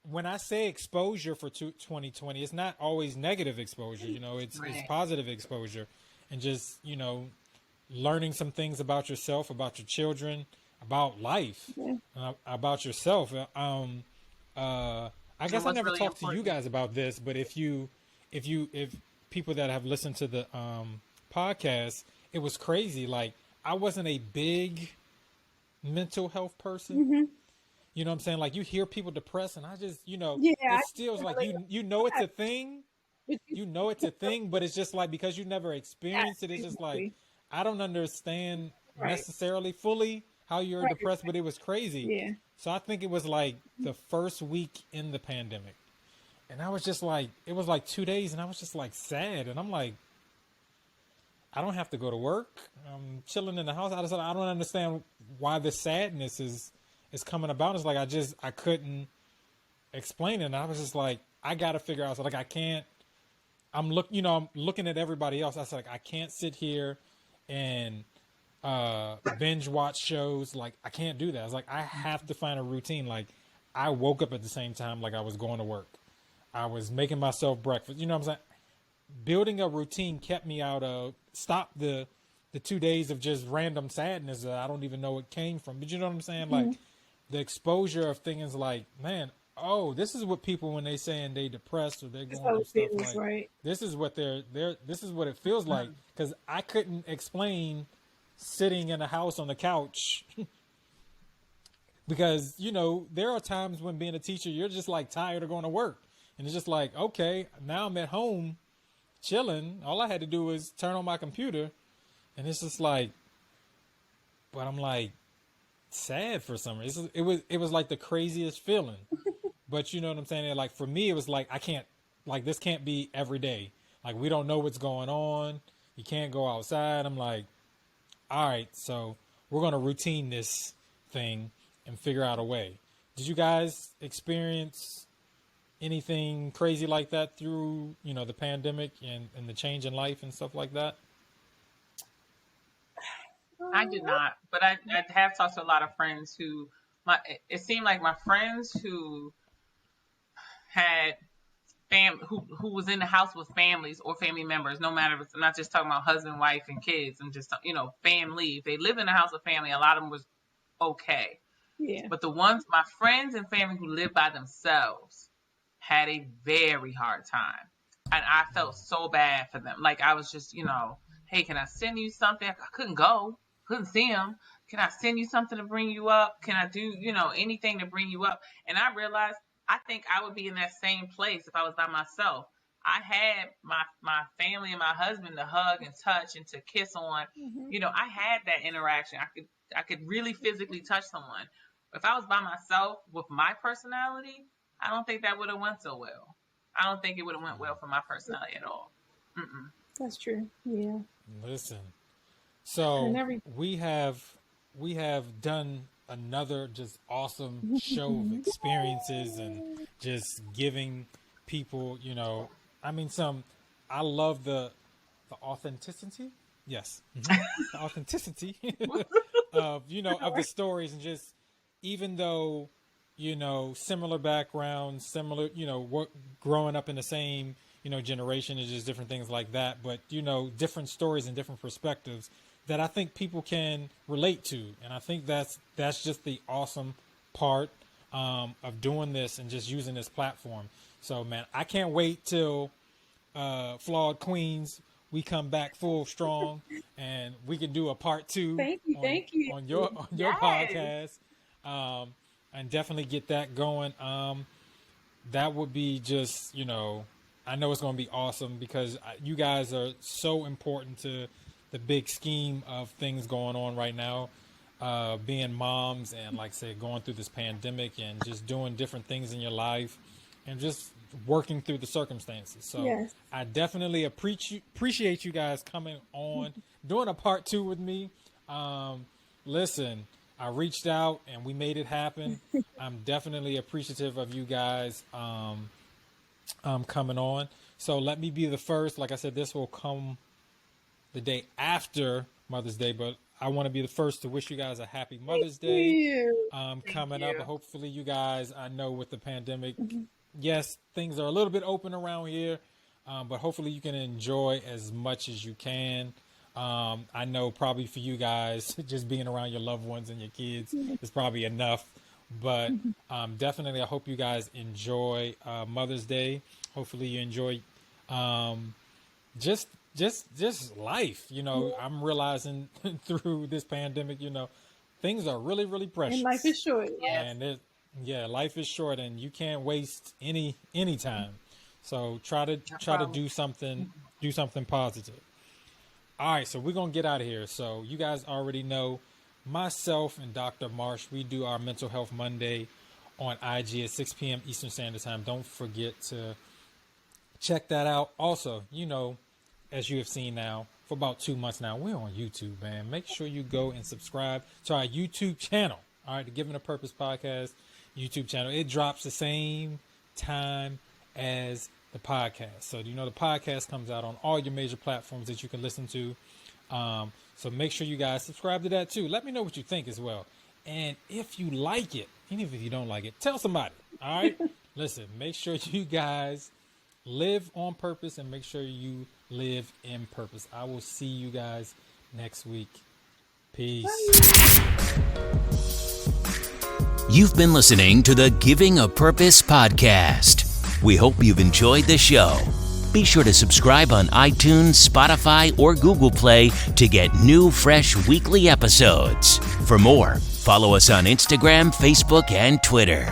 when I say exposure for 2020, it's not always negative exposure, it's positive exposure, and just, learning some things about yourself, about your children, about life, about yourself. I guess I never really talked to you guys about this, but if people that have listened to the podcast, it was crazy. Like, I wasn't a big mental health person. Mm-hmm. You know what I'm saying? Like, you hear people depressed, and I just, Yeah, it still like it's a thing. It's a thing, but it's just like, because you never experienced it, it's just like, I don't understand necessarily fully how you're depressed, but it was crazy. Yeah. So I think it was like the first week in the pandemic. And I was just like, it was like 2 days, and I was just like sad. And I'm like, I don't have to go to work. I'm chilling in the house. I don't understand why this sadness is coming about. It's like, I couldn't explain it. And I was just like, I got to figure out. So like, I can't, I'm looking at everybody else. I was like, I can't sit here and binge watch shows. Like, I can't do that. I was like, I have to find a routine. Like, I woke up at the same time like I was going to work. I was making myself breakfast. You know what I'm saying? Building a routine kept me stopped the 2 days of just random sadness that I don't even know what came from. But you know what I'm saying? Like, the exposure of things like, man, oh, this is what people, when they saying they depressed or they're That's going how through it stuff, feels, like right? this is what this is what it feels like, because I couldn't explain sitting in a house on the couch because, you know, there are times when being a teacher, you're just like tired of going to work, and it's just like, okay, now I'm at home chilling. All I had to do was turn on my computer, and it's just like, but I'm like sad for some reason. It was like the craziest feeling. But you know what I'm saying? Like for me, it was like, I can't, like this can't be every day. Like we don't know what's going on. You can't go outside. I'm like, all right, so we're going to routine this thing and figure out a way. Did you guys experience anything crazy like that through, you know, the pandemic and the change in life and stuff like that? I did not, but I have talked to a lot of friends who, it seemed like my friends who had who was in the house with families or family members, no matter, I'm not just talking about husband, wife, and kids. I'm just, you know, family. If they live in the house with family, a lot of them was okay. Yeah. But the ones, my friends and family who live by themselves had a very hard time. And I felt so bad for them. Like I was just, you know, hey, can I send you something? I couldn't go, couldn't see them. Can I send you something to bring you up? Can I do, you know, anything to bring you up? And I realized, I think I would be in that same place if I was by myself. I had my family and my husband to hug and touch and to kiss on. Mm-hmm. You know, I had that interaction. I could really physically touch someone. If I was by myself with my personality, I don't think that would have went so well. I don't think it would have went well for my personality at all. Mm-mm. That's true. Yeah. Listen, so we have done another just awesome show of experiences and just giving people, you know, I mean, I love the authenticity. Yes. Mm-hmm. The authenticity of, you know, of the stories, and just, even though, you know, similar backgrounds, similar, you know, growing up in the same, you know, generation, is just different things like that. But, you know, different stories and different perspectives that I think people can relate to. And I think that's just the awesome part of doing this and just using this platform. So, man, I can't wait till Flawed Queens, we come back full strong and we can do a part 2 on your Yes. podcast, and definitely get that going. That would be just, you know, I know it's going to be awesome because you guys are so important to the big scheme of things going on right now, being moms and, like I said, going through this pandemic and just doing different things in your life and just working through the circumstances. So yes. I definitely appreciate you guys coming on, doing a part 2 with me. Listen, I reached out and we made it happen. I'm definitely appreciative of you guys coming on. So let me be the first. Like I said, this will come the day after Mother's Day, but I want to be the first to wish you guys a happy Mother's Day coming up. Hopefully you guys, I know with the pandemic, yes, things are a little bit open around here, but hopefully you can enjoy as much as you can. I know probably for you guys, just being around your loved ones and your kids is probably enough, but definitely I hope you guys enjoy Mother's Day. Hopefully you enjoy just life. You know, I'm realizing through this pandemic, you know, things are really, really precious. And life is short. Yes. And life is short, and you can't waste any time. So try to do something positive. All right, so we're gonna get out of here. So you guys already know, myself and Dr. Marsh, we do our Mental Health Monday on IG at 6 p.m. Eastern Standard Time. Don't forget to check that out. Also, you know, as you have seen now, for about 2 months now, we're on YouTube, man. Make sure you go and subscribe to our YouTube channel. All right, the Giving a Purpose Podcast YouTube channel. It drops the same time as the podcast. So, you know, the podcast comes out on all your major platforms that you can listen to. So make sure you guys subscribe to that too. Let me know what you think as well. And if you like it, even if you don't like it, tell somebody. All right. Listen, make sure you guys live on purpose and make sure you live in purpose. I will see you guys next week. Peace. Bye. You've been listening to the Giving a Purpose podcast. We hope you've enjoyed the show. Be sure to subscribe on iTunes, Spotify, or Google Play to get new, fresh weekly episodes. For more, follow us on Instagram, Facebook, and Twitter.